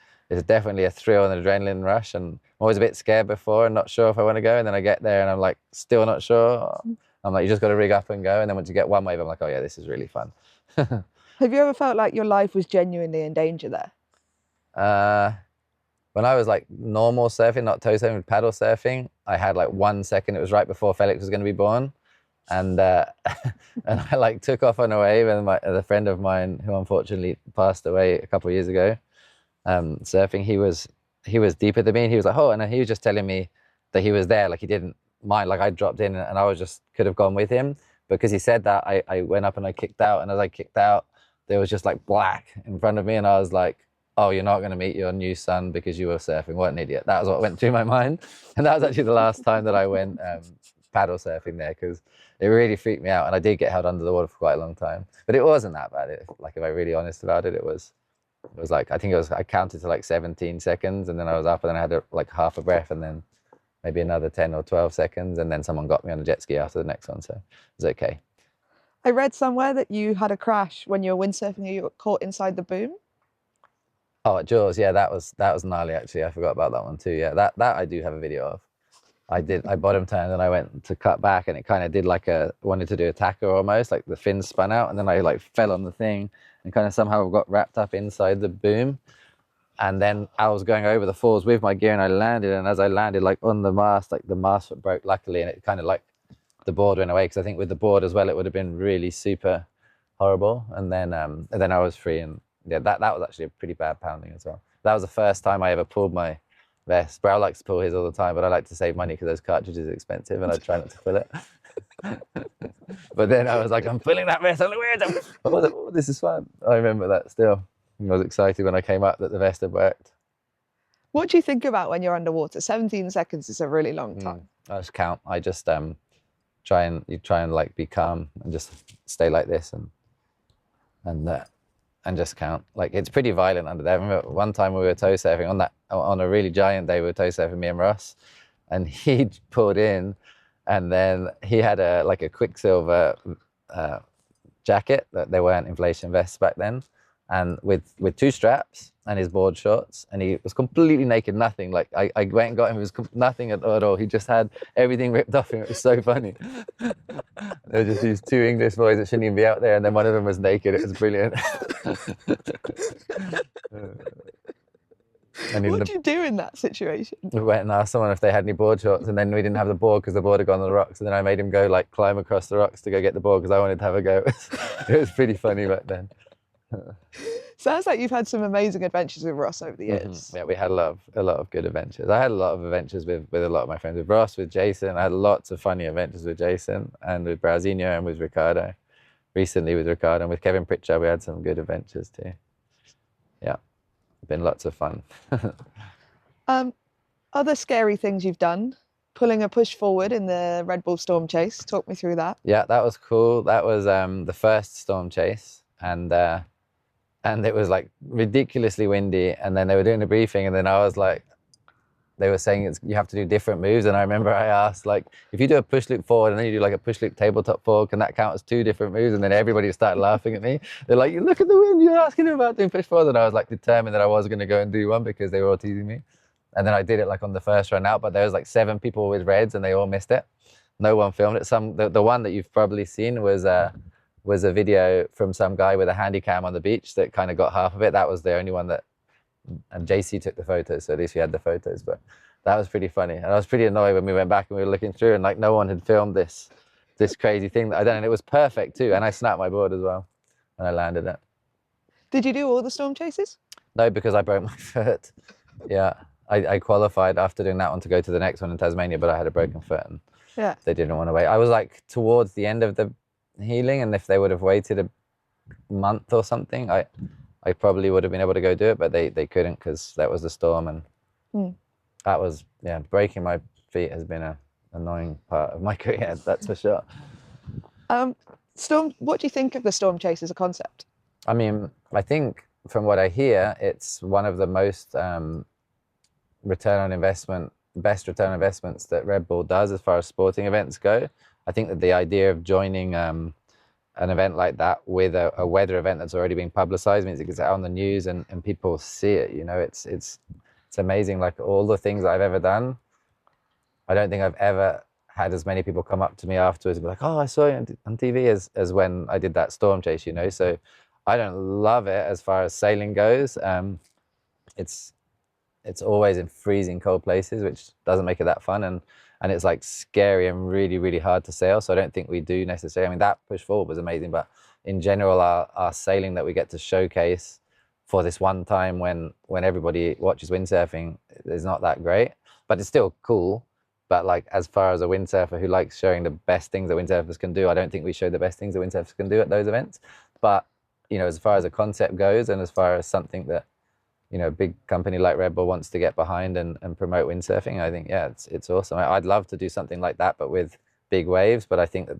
definitely a thrill and adrenaline rush. And I'm always a bit scared before and not sure if I want to go. And then I get there and I'm like still not sure. I'm like, you just got to rig up and go. And then once you get one wave, I'm like, oh yeah, this is really fun. Have you ever felt like your life was genuinely in danger there? When I was like normal surfing, not tow surfing, paddle surfing, I had like 1 second. It was right before Felix was going to be born. And and I like took off on a wave, and a friend of mine who unfortunately passed away a couple of years ago, surfing, he was deeper than me, and he was like, oh, and he was just telling me that he was there, like he didn't mind, like I dropped in and I was just could have gone with him, because he said that, I went up and I kicked out, and as I kicked out, there was just like black in front of me, and I was like, oh, you're not going to meet your new son because you were surfing. What an idiot. That was what went through my mind. And that was actually the last time that I went paddle surfing there, because it really freaked me out. And I did get held under the water for quite a long time. But it wasn't that bad. Like, if I'm really honest about it, it was like, I think I counted to like 17 seconds, and then I was up, and then I had like half a breath, and then maybe another 10 or 12 seconds. And then someone got me on a jet ski after the next one. So it was okay. I read somewhere that you had a crash when you were windsurfing and you got caught inside the boom. Oh, at Jaws, yeah, that was gnarly actually. I forgot about that one too. Yeah, that I do have a video of. I bottom turned and I went to cut back, and it kind of did like wanted to do a tacker almost, like the fins spun out, and then I like fell on the thing and kind of somehow got wrapped up inside the boom. And then I was going over the falls with my gear, and I landed, and as I landed like on the mast, like the mast foot broke luckily, and it kind of like the board went away, because I think with the board as well, it would have been really super horrible. And then I was free, and yeah, that was actually a pretty bad pounding as well. That was the first time I ever pulled my vest. Bro likes to pull his all the time, but I like to save money because those cartridges are expensive, and I try not to pull it. But then I was like, I'm pulling that vest. I'm like, oh, this is fun. I remember that still. I was excited when I came up that the vest had worked. What do you think about when you're underwater? 17 seconds is a really long time. I just count. I just try and like be calm and just stay like this and just count. Like, it's pretty violent under there. I remember one time we were tow surfing on a really giant day. We were tow surfing, me and Ross, and he pulled in, and then he had a Quicksilver jacket. That they weren't inflation vests back then, and with 2 straps and his board shorts, and he was completely naked, nothing. Like, I went and got him, it was nothing at all. He just had everything ripped off him. It was so funny. There were just these 2 English boys that shouldn't even be out there, and then one of them was naked. It was brilliant. What do you do in that situation? We went and asked someone if they had any board shorts, and then we didn't have the board because the board had gone on the rocks, and then I made him go like climb across the rocks to go get the board because I wanted to have a go. It was pretty funny back then. Sounds like you've had some amazing adventures with Ross over the years. Yeah, we had a lot of good adventures. I had a lot of adventures with a lot of my friends, with Ross, with Jason. I had lots of funny adventures with Jason, and with Brauzinho, and with Ricardo. Recently with Ricardo, and with Kevin Pritchard, we had some good adventures too. Yeah, been lots of fun. Other scary things you've done? Pulling a push forward in the Red Bull Storm Chase. Talk me through that. Yeah, that was cool. That was the first Storm Chase, and it was like ridiculously windy, and then they were doing a briefing, and then I was like, they were saying you have to do different moves, and I remember I asked, like, if you do a push loop forward and then you do like a push loop tabletop forward, can that count as 2 different moves? And then everybody started laughing at me. They're like, you look at the wind, you're asking about doing push forward. And I was like determined that I was going to go and do one because they were all teasing me. And then I did it like on the first run out, but there was like 7 people with reds and they all missed it. No one filmed it. The one that you've probably seen was a video from some guy with a handy cam on the beach that kind of got half of it. That was the only one that, and JC took the photos, so at least we had the photos. But that was pretty funny, and I was pretty annoyed when we went back and we were looking through, and like no one had filmed this crazy thing that I done, and it was perfect too. And I snapped my board as well, and I landed it. Did you do all the storm chases? No, because I broke my foot. Yeah, I qualified after doing that one to go to the next one in Tasmania, but I had a broken foot, and they didn't want to wait. I was like towards the end of the healing, and if they would have waited a month or something, I probably would have been able to go do it, but they couldn't because that was the storm, and that was, breaking my feet has been an annoying part of my career, that's for sure. What do you think of the storm chase as a concept? I mean, I think from what I hear, it's one of the most best return on investments that Red Bull does as far as sporting events go. I think that the idea of joining an event like that with a weather event that's already been publicized means it gets out on the news and people see it. You know, it's amazing. Like all the things I've ever done, I don't think I've ever had as many people come up to me afterwards and be like, oh, I saw you on TV as when I did that storm chase, you know. So I don't love it as far as sailing goes. It's always in freezing cold places, which doesn't make it that fun. And it's like scary and really, really hard to sail. So I don't think we do necessarily. I mean, that push forward was amazing, but in general, our sailing that we get to showcase for this one time when everybody watches windsurfing is not that great, but it's still cool. But like, as far as a windsurfer who likes showing the best things that windsurfers can do, I don't think we show the best things that windsurfers can do at those events. But, you know, as far as a concept goes, and as far as something that, you know, a big company like Red Bull wants to get behind and promote windsurfing, I think, yeah, it's awesome. I'd love to do something like that, but with big waves. But I think that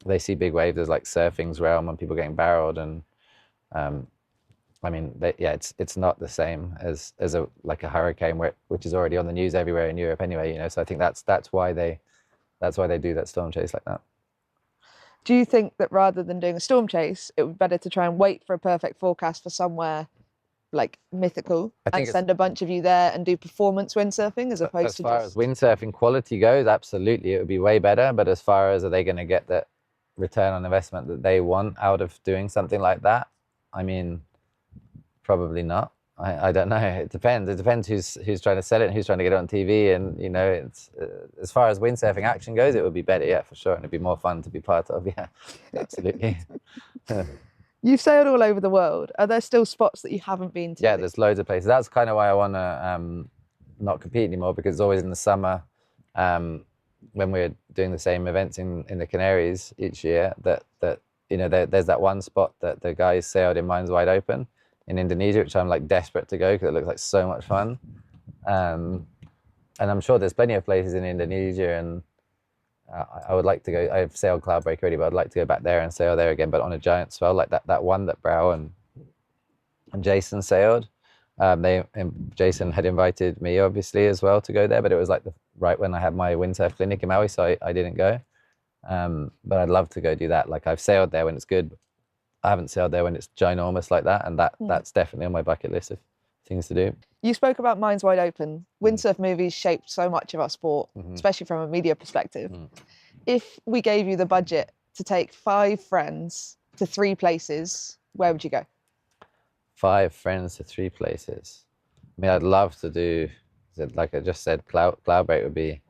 they see big waves as like surfing's realm and people getting barreled. And I mean, it's not the same as a hurricane, which is already on the news everywhere in Europe anyway. You know, so I think that's why they do that storm chase like that. Do you think that rather than doing a storm chase, it would be better to try and wait for a perfect forecast for somewhere like mythical and send a bunch of you there and do performance windsurfing as opposed to just... As far as windsurfing quality goes, absolutely, it would be way better. But as far as are they going to get that return on investment that they want out of doing something like that, I mean, probably not. I don't know. It depends. It depends who's trying to sell it and who's trying to get it on TV. And, you know, it's as far as windsurfing action goes, it would be better, yeah, for sure. And it'd be more fun to be part of, yeah, absolutely. You've sailed all over the world. Are there still spots that you haven't been to? Yeah, there's loads of places. That's kind of why I want to not compete anymore, because it's always in the summer when we're doing the same events in the Canaries each year that you know, there's that one spot that the guys sailed in Minds Wide Open in Indonesia, which I'm like desperate to go because it looks like so much fun. And I'm sure there's plenty of places in Indonesia, and I would like to go. I've sailed Cloudbreak already, but I'd like to go back there and sail there again, but on a giant swell like that one that Brow and Jason sailed. Jason had invited me obviously as well to go there, but it was like right when I had my windsurf clinic in Maui, so I didn't go. But I'd love to go do that. Like, I've sailed there when it's good. I haven't sailed there when it's ginormous like that, and that's definitely on my bucket list of things to do. You spoke about Minds Wide Open. Windsurf movies shaped so much of our sport, especially from a media perspective. If we gave you the budget to take 5 friends to 3 places, where would you go? 5 friends to 3 places. I mean, I'd love to do, like I just said, Cloudbreak would be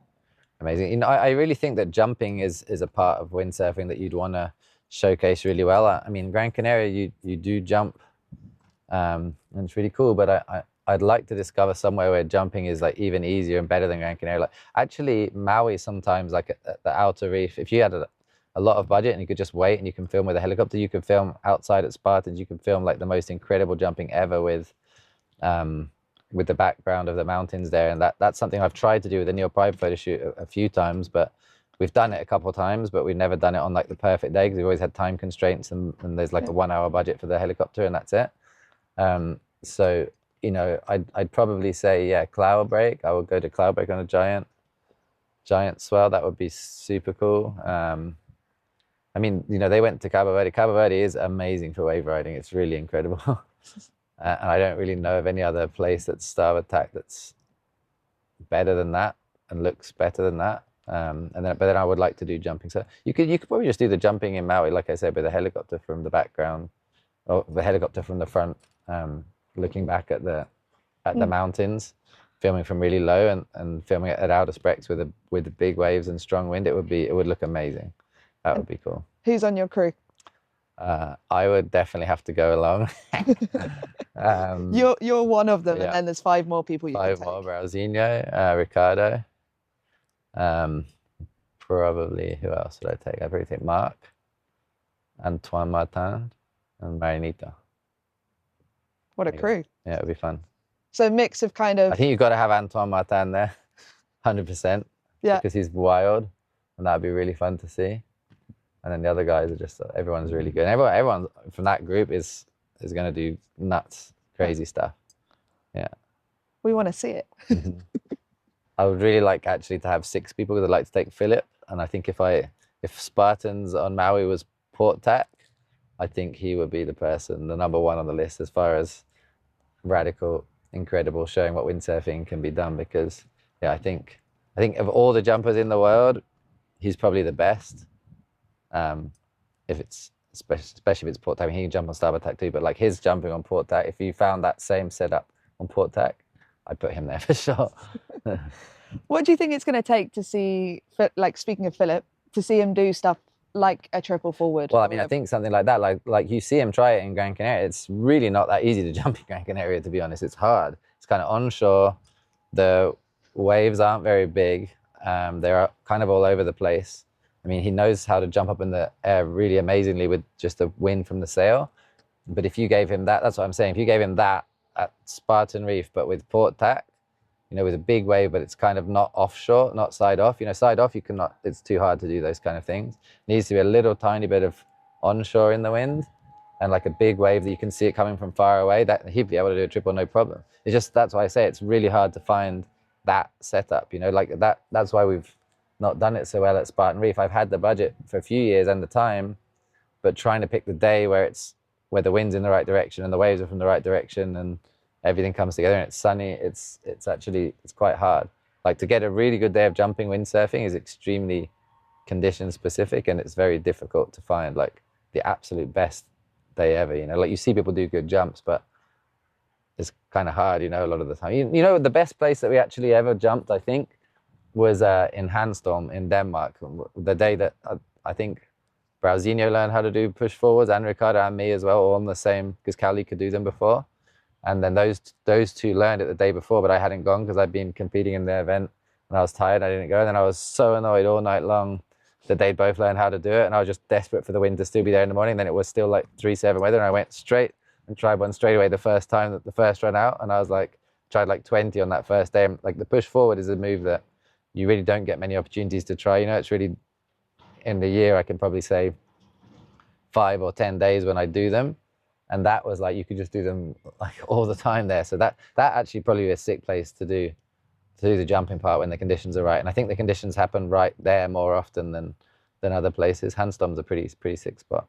amazing. You know, I really think that jumping is a part of windsurfing that you'd want to showcase really well. I mean, Gran Canaria, you do jump, and it's really cool, but I'd like to discover somewhere where jumping is like even easier and better than Gran Canaria. Like, actually, Maui sometimes, like at the outer reef, if you had a lot of budget and you could just wait and you can film with a helicopter, you can film outside at Spartans, you can film like the most incredible jumping ever with the background of the mountains there. And that's something I've tried to do with the Neil Pride photo shoot a few times, but we've done it a couple of times, but we've never done it on like the perfect day because we've always had time constraints and there's like a 1-hour budget for the helicopter and that's it. So, you know, I'd probably say, yeah, Cloudbreak. I would go to Cloudbreak on a giant swell. That would be super cool. I mean, you know, they went to Cabo Verde. Cabo Verde is amazing for wave riding. It's really incredible. And I don't really know of any other place that's starboard tack that's better than that and looks better than that. But then I would like to do jumping. So you could probably just do the jumping in Maui, like I said, with a helicopter from the background, or the helicopter from the front, looking back at the mountains, filming from really low and filming at outer specs with the big waves and strong wind. It would look amazing. That would be cool. Who's on your crew? I would definitely have to go along. You're one of them, yeah. And then there's 5 more people you can take. 5 more: Brauzinho, Ricardo. Probably, who else would I take? I'd probably take Mark, Antoine Martin, and Marinito. What a crew. Yeah, it would be fun. So a mix of kind of... I think you've got to have Antoine Martin there, 100%. Yeah. Because he's wild, and that'd be really fun to see. And then the other guys are just, everyone's really good. And everyone from that group is going to do nuts, crazy stuff. Yeah. We want to see it. I would really like actually to have 6 people because I'd like to take Philip. And I think if Spartans on Maui was port tack, I think he would be the number 1 on the list as far as radical, incredible, showing what windsurfing can be done. Because yeah, I think of all the jumpers in the world, he's probably the best. If it's especially if it's port tack, I mean, he can jump on starboard tack too, but like his jumping on port tack, if you found that same setup on port tack, I'd put him there for sure. What do you think it's going to take to see, like speaking of Philip, to see him do stuff like a triple forward? Well, I mean, I think something like that, like you see him try it in Gran Canaria, it's really not that easy to jump in Gran Canaria, to be honest. It's hard. It's kind of onshore. The waves aren't very big. They're kind of all over the place. I mean, he knows how to jump up in the air really amazingly with just the wind from the sail. But if you gave him that, that's what I'm saying. If you gave him that at Spartan Reef, but with port tack, you know, with a big wave, but it's kind of not offshore, not side off. You know, side off, you cannot, it's too hard to do those kind of things. It needs to be a little tiny bit of onshore in the wind and like a big wave that you can see it coming from far away, that he'd be able to do a triple no problem. It's just, that's why I say it's really hard to find that setup, you know, like that's why we've not done it so well at Spartan Reef. I've had the budget for a few years and the time, but trying to pick the day where the wind's in the right direction and the waves are from the right direction and everything comes together and it's sunny, it's quite hard. Like to get a really good day of jumping windsurfing is extremely condition specific, and it's very difficult to find like the absolute best day ever, you know. Like you see people do good jumps, but it's kind of hard, you know, a lot of the time. You know, the best place that we actually ever jumped, I think, was in Handstorm in Denmark. The day that I think Brauzinho learned how to do push forwards, and Ricardo and me as well, all on the same, because Cali could do them before. And then those two learned it the day before, but I hadn't gone because I'd been competing in the event and I was tired. I didn't go. And then I was so annoyed all night long that they'd both learned how to do it. And I was just desperate for the wind to still be there in the morning. Then it was still like 3-7 weather. And I went straight and tried one straight away the first time, the first run out. And I was like, tried like 20 on that first day. And like the push forward is a move that you really don't get many opportunities to try. You know, it's really, in the year, I can probably say 5 or 10 days when I do them. And that was like, you could just do them like all the time there. So that actually probably be a sick place to do the jumping part when the conditions are right. And I think the conditions happen right there more often than other places. Handstorm's a pretty sick spot.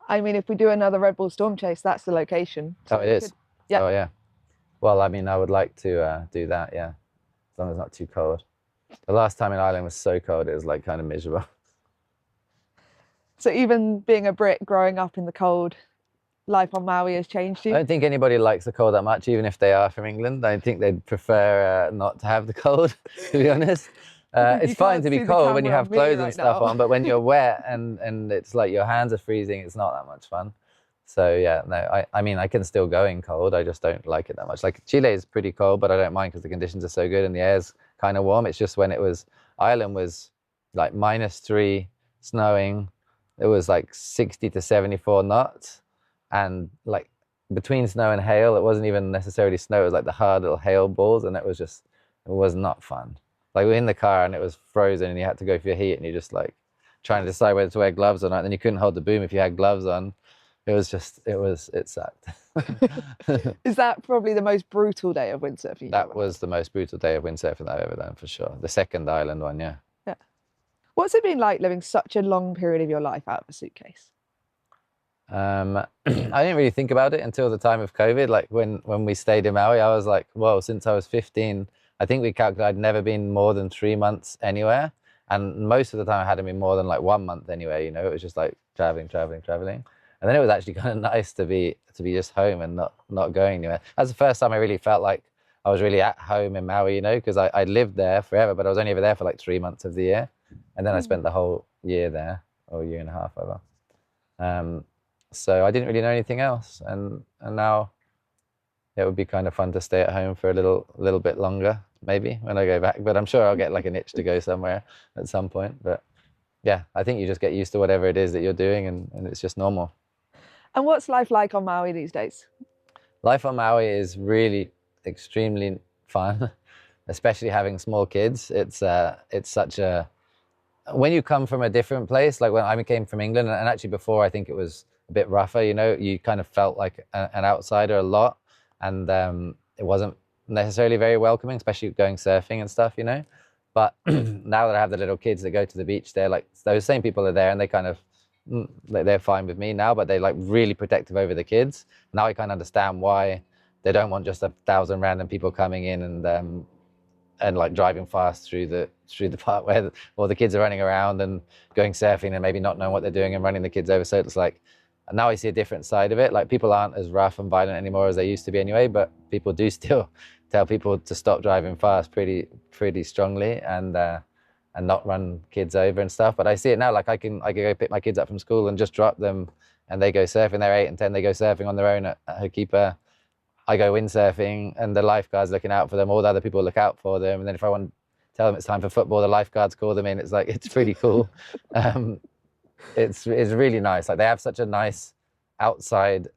I mean, if we do another Red Bull Storm Chase, that's the location. So it is? Yeah. Oh, yeah. Well, I mean, I would like to do that, yeah. As long as it's not too cold. The last time in Ireland was so cold, it was like kind of miserable. So even being a Brit growing up in the cold, life on Maui has changed you? I don't think anybody likes the cold that much, even if they are from England. I think they'd prefer not to have the cold, to be honest. It's fine to be cold when you have clothes and stuff on, but when you're wet and it's like your hands are freezing, it's not that much fun. So yeah, no, I mean, I can still go in cold. I just don't like it that much. Like Chile is pretty cold, but I don't mind because the conditions are so good and the air's kind of warm. It's just when Ireland was like -3, snowing. It was like 60 to 74 knots. And like between snow and hail, it wasn't even necessarily snow. It was like the hard little hail balls. And it was not fun. Like we were in the car and it was frozen and you had to go for your heat and you're just like trying to decide whether to wear gloves or not. And then you couldn't hold the boom if you had gloves on. It sucked. Is that probably the most brutal day of windsurfing? That was the most brutal day of windsurfing that I've ever done, for sure. The second island one, yeah. Yeah. What's it been like living such a long period of your life out of a suitcase? I didn't really think about it until the time of COVID. Like when we stayed in Maui, I was like, whoa, since I was 15, I think we calculated I'd never been more than 3 months anywhere. And most of the time I hadn't been more than like 1 month anywhere, you know. It was just like traveling. And then it was actually kind of nice to be just home and not going anywhere. That's the first time I really felt like I was really at home in Maui, you know, because I lived there forever, but I was only ever there for like 3 months of the year. And then I spent the whole year there, or 1.5 years, whatever. So I didn't really know anything else. And now it would be kind of fun to stay at home for a little bit longer, maybe, when I go back. But I'm sure I'll get like an itch to go somewhere at some point. But yeah, I think you just get used to whatever it is that you're doing and it's just normal. And what's life like on Maui these days? Life on Maui is really extremely fun, especially having small kids. It's such a, when you come from a different place, like when I came from England, and actually before, I think it was a bit rougher, you know, you kind of felt like an outsider a lot, and it wasn't necessarily very welcoming, especially going surfing and stuff, you know. But now that I have the little kids that go to the beach, they're like, those same people are there and they kind of, they're fine with me now, but they're like really protective over the kids. Now I kind of understand why they don't want just 1,000 random people coming in and like driving fast through the part where all the kids are running around and going surfing and maybe not knowing what they're doing and running the kids over. So it's like, now I see a different side of it. Like people aren't as rough and violent anymore as they used to be anyway, but people do still tell people to stop driving fast pretty strongly and not run kids over and stuff. But I see it now, like I can go pick my kids up from school and just drop them and they go surfing. They're 8 and 10, they go surfing on their own at Hokipa. I go windsurfing and the lifeguard's looking out for them, all the other people look out for them, and then if I want to tell them it's time for football, the lifeguards call them in. It's like, it's pretty cool. It's really nice. Like, they have such a nice outside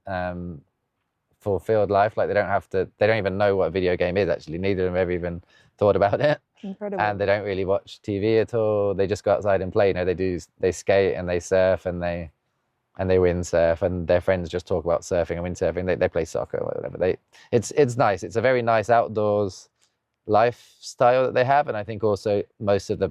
fulfilled life. Like, they don't even know what a video game is, actually. Neither of them ever even thought about it. Incredible. And they don't really watch TV at all. They just go outside and play. You know, they skate and they surf and they windsurf, and their friends just talk about surfing and windsurfing. They play soccer or whatever. It's nice. It's a very nice outdoors lifestyle that they have, and I think also most of the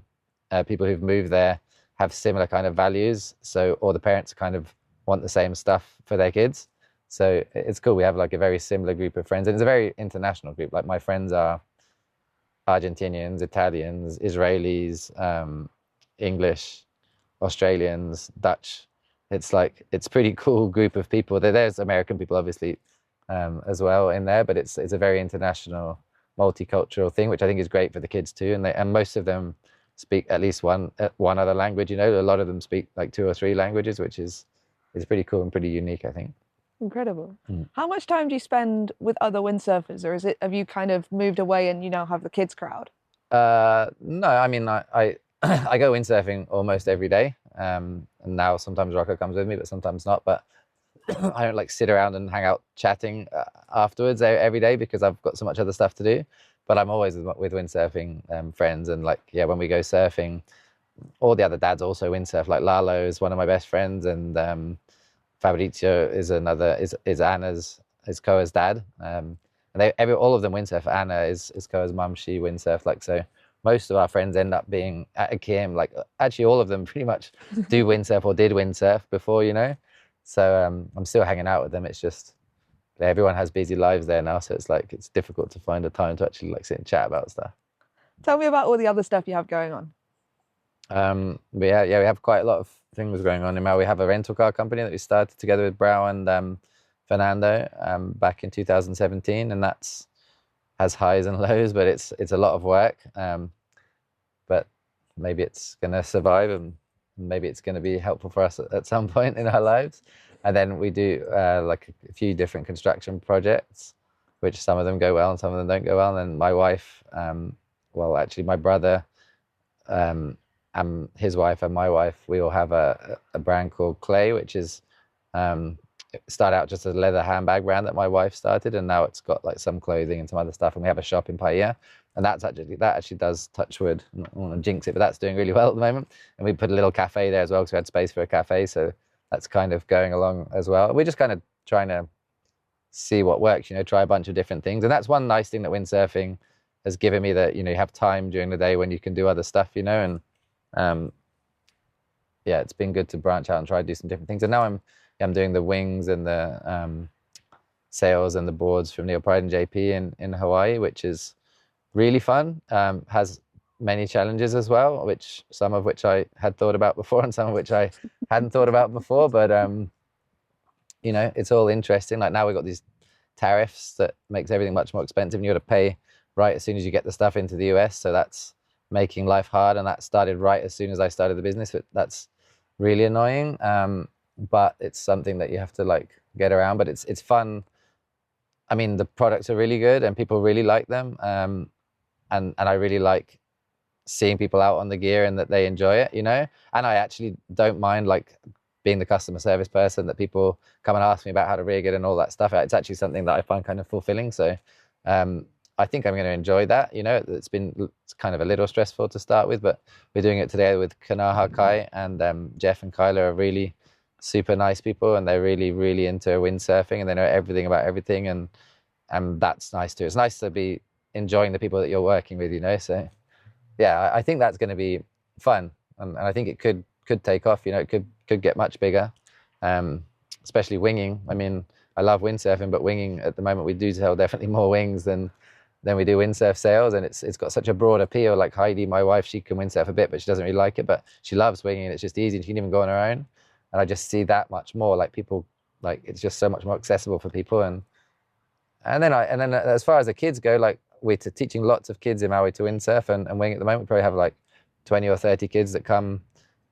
people who've moved there have similar kind of values. So all the parents kind of want the same stuff for their kids. So it's cool. We have like a very similar group of friends, and it's a very international group. Like, my friends are Argentinians, Italians, Israelis, English, Australians, Dutch. It's a pretty cool group of people. There's American people, obviously, as well in there, but it's a very international, multicultural thing, which I think is great for the kids too. And most of them speak at least one other language. You know, a lot of them speak like 2 or 3 languages, which is pretty cool and pretty unique, I think. Incredible. How much time do you spend with other windsurfers, or have you kind of moved away and you now have the kids crowd? No, I mean, I I go windsurfing almost every day. And now sometimes Rocco comes with me, but sometimes not. But I don't like sit around and hang out chatting afterwards every day, because I've got so much other stuff to do. But I'm always with windsurfing friends, and like, yeah, when we go surfing, all the other dads also windsurf. Like, Lalo is one of my best friends, and Fabrizio is Koa's dad. And all of them windsurf. Anna is Koa's mum. She windsurf. Like, so most of our friends end up being at a Kim. Like, actually, all of them pretty much do windsurf or did windsurf before, you know. So I'm still hanging out with them. It's just everyone has busy lives there now, so it's like it's difficult to find a time to actually like sit and chat about stuff. Tell me about all the other stuff you have going on. But yeah, we have quite a lot of things going on in Maui. We have a rental car company that we started together with Brau and Fernando back in 2017, and that's has highs and lows, but it's a lot of work. But maybe it's going to survive, and maybe it's going to be helpful for us at some point in our lives. And then we do like a few different construction projects, which some of them go well and some of them don't go well. And then my wife, well, actually my brother, and his wife and my wife, we all have a brand called Clay, which is started out just as a leather handbag brand that my wife started, and now it's got like some clothing and some other stuff. And we have a shop in Paia, and that actually does, touch wood, I don't want to jinx it, but that's doing really well at the moment. And we put a little cafe there as well, because we had space for a cafe, so that's kind of going along as well. We're just kind of trying to see what works, you know, try a bunch of different things. And that's one nice thing that windsurfing has given me, that, you know, you have time during the day when you can do other stuff, you know. And yeah, it's been good to branch out and try to do some different things. And now I'm doing the wings and the sails and the boards from Neil Pride and JP in Hawaii, which is really fun. Has many challenges as well, some of which I had thought about before and some of which I hadn't thought about before. But you know, it's all interesting. Like, now we've got these tariffs that makes everything much more expensive, and you got to pay right as soon as you get the stuff into the US. So that's making life hard, and that started right as soon as I started the business. That's really annoying. But it's something that you have to like get around. But it's fun. I mean, the products are really good and people really like them. And I really like seeing people out on the gear and that they enjoy it, you know. And I actually don't mind like being the customer service person, that people come and ask me about how to rig it and all that stuff. It's actually something that I find kind of fulfilling. So I think I'm going to enjoy that. You know, it's kind of a little stressful to start with, but we're doing it today with Kanaha Kai, and Jeff and Kyla are really super nice people, and they're really, really into windsurfing, and they know everything about everything, and that's nice too. It's nice to be enjoying the people that you're working with, you know. So yeah, I think that's going to be fun, and I think it could take off. You know, it could get much bigger, especially winging. I mean, I love windsurfing, but winging at the moment, we do sell definitely more wings than we do windsurf sails, and it's got such a broad appeal. Like Heidi, my wife, she can windsurf a bit, but she doesn't really like it, but she loves winging, and it's just easy. She can even go on her own, and I just see that much more. Like people, like it's just so much more accessible for people, and then as far as the kids go, like we're teaching lots of kids in Maui to windsurf and wing at the moment. We probably have like 20 or 30 kids that come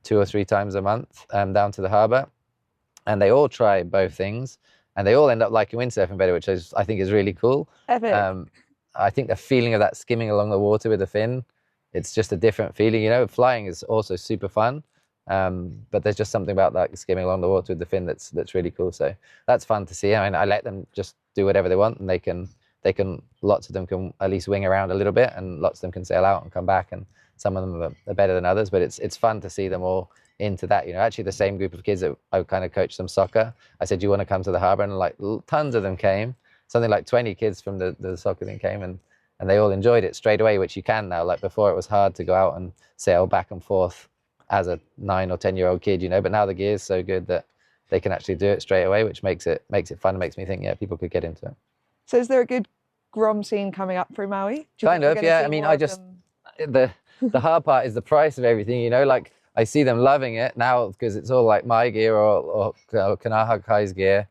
2 or 3 times a month down to the harbour, and they all try both things. and they all end up liking windsurfing better, which I think is really cool. Epic. I think the feeling of that skimming along the water with the fin, it's just a different feeling. You know, flying is also super fun, but there's just something about that skimming along the water with the fin that's really cool. So that's fun to see. I mean, I let them just do whatever they want, and they can lots of them can at least wing around a little bit, and lots of them can sail out and come back, and some of them are better than others, but it's fun to see them all into that. You know, actually the same group of kids that I kind of coached some soccer, I said, do you want to come to the harbour? And like tons of them came, something like 20 kids from the soccer thing came, and they all enjoyed it straight away, which you can now. Like before it was hard to go out and sail back and forth as a 9 or 10-year-old kid, you know, but now the gear's so good that they can actually do it straight away, which makes it fun and makes me think, yeah, people could get into it. So is there a good grom scene coming up through Maui? Kind of, yeah. I mean, the hard part is the price of everything, you know, like I see them loving it now because it's all like my gear or Kanaha Kai's gear,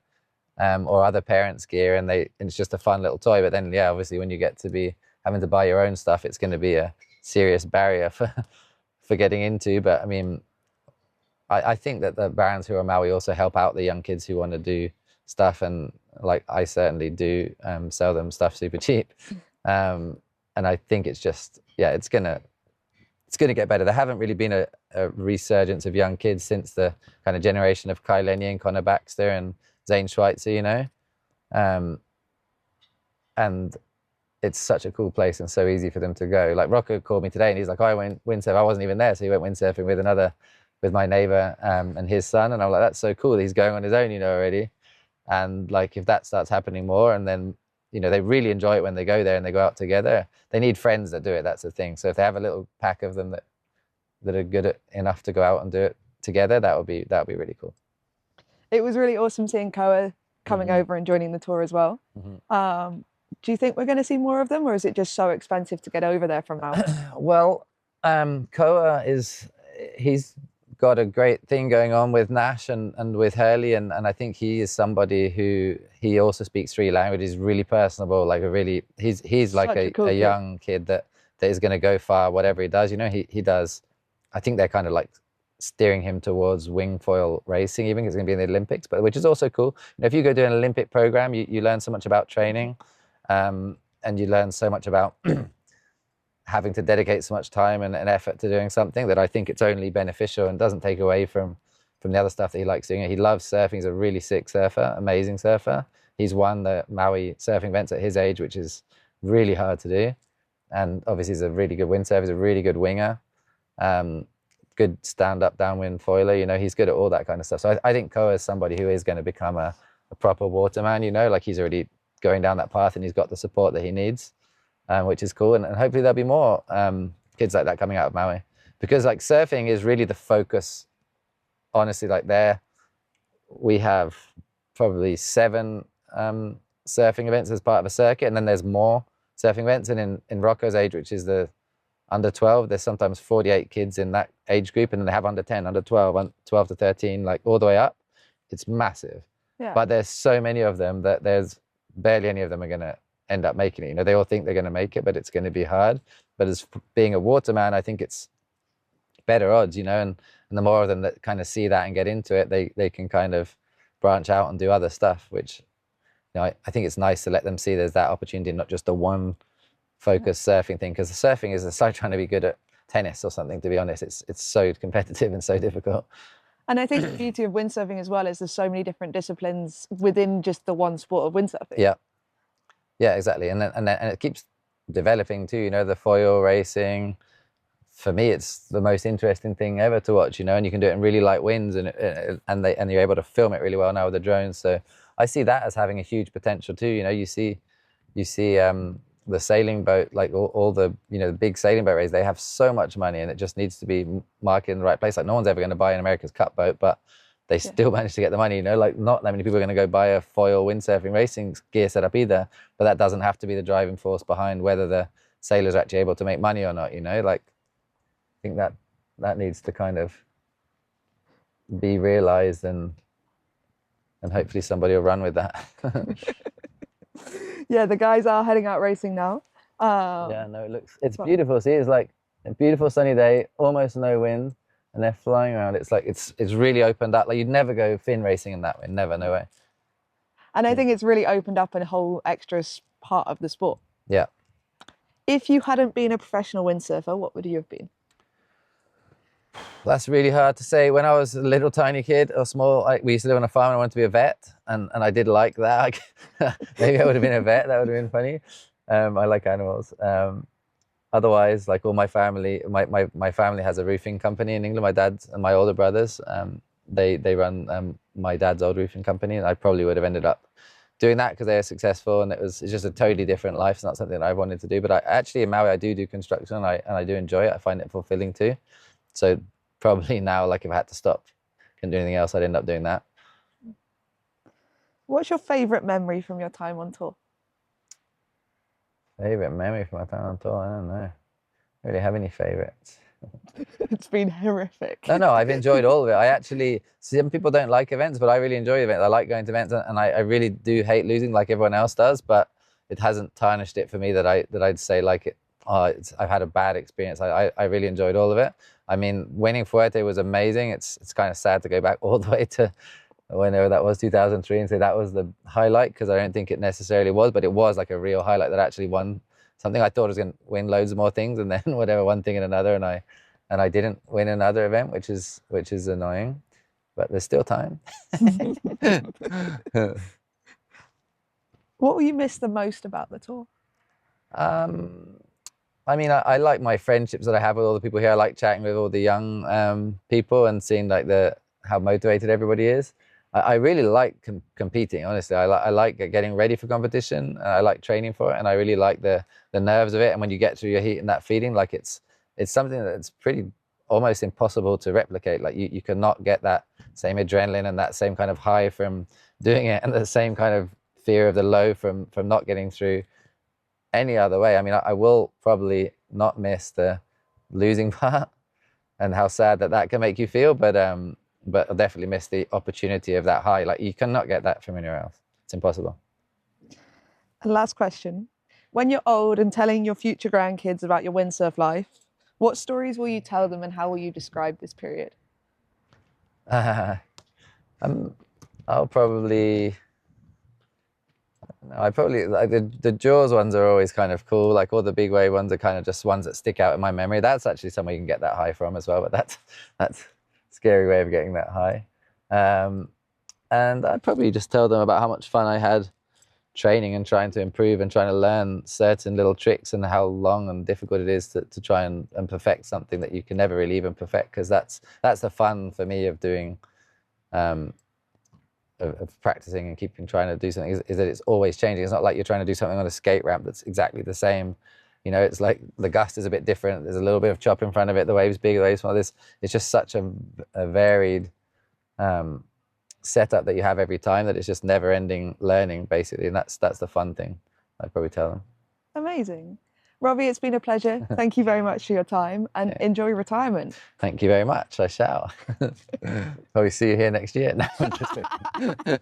or other parents' gear, and it's just a fun little toy. But then, yeah, obviously when you get to be having to buy your own stuff, it's going to be a serious barrier for getting into. But I mean, I think that the brands who are Maui also help out the young kids who want to do stuff, and like I certainly do sell them stuff super cheap, and I think it's just, yeah, it's gonna get better. There haven't really been a resurgence of young kids since the kind of generation of Kai Lenye and Connor Baxter and Zane Schweitzer, you know, and it's such a cool place and so easy for them to go. Like Rocco called me today and he's like, oh, I went windsurfing. I wasn't even there, so he went windsurfing with my neighbor and his son, and I'm like, that's so cool that he's going on his own, you know, already. And like if that starts happening more, and then, you know, they really enjoy it when they go there and they go out together. They need friends that do it. That's the thing. So if they have a little pack of them that are good enough to go out and do it together, that would be really cool. It was really awesome seeing Koa coming over and joining the tour as well. Do you think we're going to see more of them, or is it just so expensive to get over there from Maui? Well, Koa he's got a great thing going on with Nash and with Hurley, and I think he is somebody who, he also speaks 3 languages, really personable, like he's like a young kid that is going to go far whatever he does. You know, he does, I think they're kind of like steering him towards wing foil racing, even because it's going to be in the Olympics, but which is also cool. You know, if you go do an Olympic program, you learn so much about training, and you learn so much about having to dedicate so much time and effort to doing something, that I think it's only beneficial and doesn't take away from the other stuff that he likes doing. He loves surfing. He's a really sick surfer, amazing surfer. He's won the Maui surfing events at his age, which is really hard to do. And obviously he's a really good windsurfer. He's a really good winger, good stand-up downwind foiler. You know, he's good at all that kind of stuff. So I think Koa is somebody who is going to become a proper waterman, you know, like he's already going down that path and he's got the support that he needs. Which is cool, and hopefully there'll be more kids like that coming out of Maui, because like surfing is really the focus. Honestly, like we have probably 7 surfing events as part of a circuit, and then there's more surfing events. And in Rocco's age, which is the under 12, there's sometimes 48 kids in that age group, and then they have under 10, under 12, 12 to 13, like all the way up. It's massive, but there's so many of them that there's barely any of them are going to end up making it. You know, they all think they're going to make it, but it's going to be hard. But as being a waterman, I think it's better odds, you know, and the more of them that kind of see that and get into it, they can kind of branch out and do other stuff, which, you know, I think it's nice to let them see there's that opportunity, not just a one focused surfing thing, because the surfing is like trying to be good at tennis or something, to be honest. It's so competitive and so difficult. And I think the beauty of windsurfing as well is there's so many different disciplines within just the one sport of windsurfing. Yeah, exactly. And it keeps developing too, you know, the foil racing. For me, it's the most interesting thing ever to watch, you know, and you can do it in really light winds, and you're able to film it really well now with the drones. So I see that as having a huge potential too. You know, you see the sailing boat, like all the, you know, the big sailing boat races, they have so much money, and it just needs to be marketed in the right place. Like no one's ever going to buy an America's Cup boat, but they still manage to get the money, you know, like not that many people are going to go buy a foil windsurfing racing gear setup either, but that doesn't have to be the driving force behind whether the sailors are actually able to make money or not, you know, like I think that needs to kind of be realized, and hopefully somebody will run with that. Yeah, the guys are heading out racing now. Yeah, no, it's beautiful. See, it's like a beautiful sunny day, almost no wind, and they're flying around. It's like it's really opened up. Like you'd never go fin racing in that way. Never, no way. And I think it's really opened up a whole extra part of the sport. Yeah. If you hadn't been a professional windsurfer, what would you have been? That's really hard to say. When I was a little tiny kid or small, we used to live on a farm and I wanted to be a vet. And I did like that. Maybe I would have been a vet. That would have been funny. I like animals. Otherwise, like all my family, my family has a roofing company in England. My dad and my older brothers, they run my dad's old roofing company. And I probably would have ended up doing that because they were successful, and it's just a totally different life. It's not something that I wanted to do. But actually in Maui, I do construction, and I do enjoy it. I find it fulfilling too. So probably now, like if I had to stop, couldn't do anything else, I'd end up doing that. What's your favourite memory from your time on tour? Favorite memory from my time on tour? I don't know. I don't really have any favorites. It's been horrific. No, I've enjoyed all of it. I actually, some people don't like events, but I really enjoy events. I like going to events, and I really do hate losing like everyone else does, but it hasn't tarnished it for me that I'd say like it. Oh, I've had a bad experience. I really enjoyed all of it. I mean, winning Fuerte was amazing. It's kind of sad to go back all the way to whenever that was, 2003, and say that was the highlight, because I don't think it necessarily was, but it was like a real highlight that I actually won something. I thought I was going to win loads of more things, and then whatever, one thing and another, and I didn't win another event, which is annoying, but there's still time. What will you miss the most about the tour? I mean, I like my friendships that I have with all the people here. I like chatting with all the young people and seeing like how motivated everybody is. I really like competing, honestly. I like getting ready for competition. I like training for it, and I really like the nerves of it. And when you get through your heat and that feeling, like it's something that's pretty almost impossible to replicate. Like you cannot get that same adrenaline and that same kind of high from doing it, and the same kind of fear of the low from not getting through any other way. I mean, I will probably not miss the losing part and how sad that can make you feel, but I'll definitely miss the opportunity of that high. Like you cannot get that from anywhere else. It's impossible. And last question. When you're old and telling your future grandkids about your windsurf life, what stories will you tell them, and how will you describe this period? I'll probably... like the Jaws ones are always kind of cool. Like all the big wave ones are kind of just ones that stick out in my memory. That's actually somewhere you can get that high from as well, but that's a scary way of getting that high. And I'd probably just tell them about how much fun I had training and trying to improve and trying to learn certain little tricks, and how long and difficult it is to try and perfect something that you can never really even perfect, because that's the fun for me of doing of practicing and keeping trying to do something is that it's always changing. It's not like you're trying to do something on a skate ramp that's exactly the same. You know, it's like the gust is a bit different. There's a little bit of chop in front of it. The wave's big, the wave's small. It's just such a varied setup that you have every time, that it's just never-ending learning, basically. And that's the fun thing, I'd probably tell them. Amazing. Robby, it's been a pleasure. Thank you very much for your time, and enjoy retirement. Thank you very much. I shall. Probably see you here next year. No, I'm just kidding.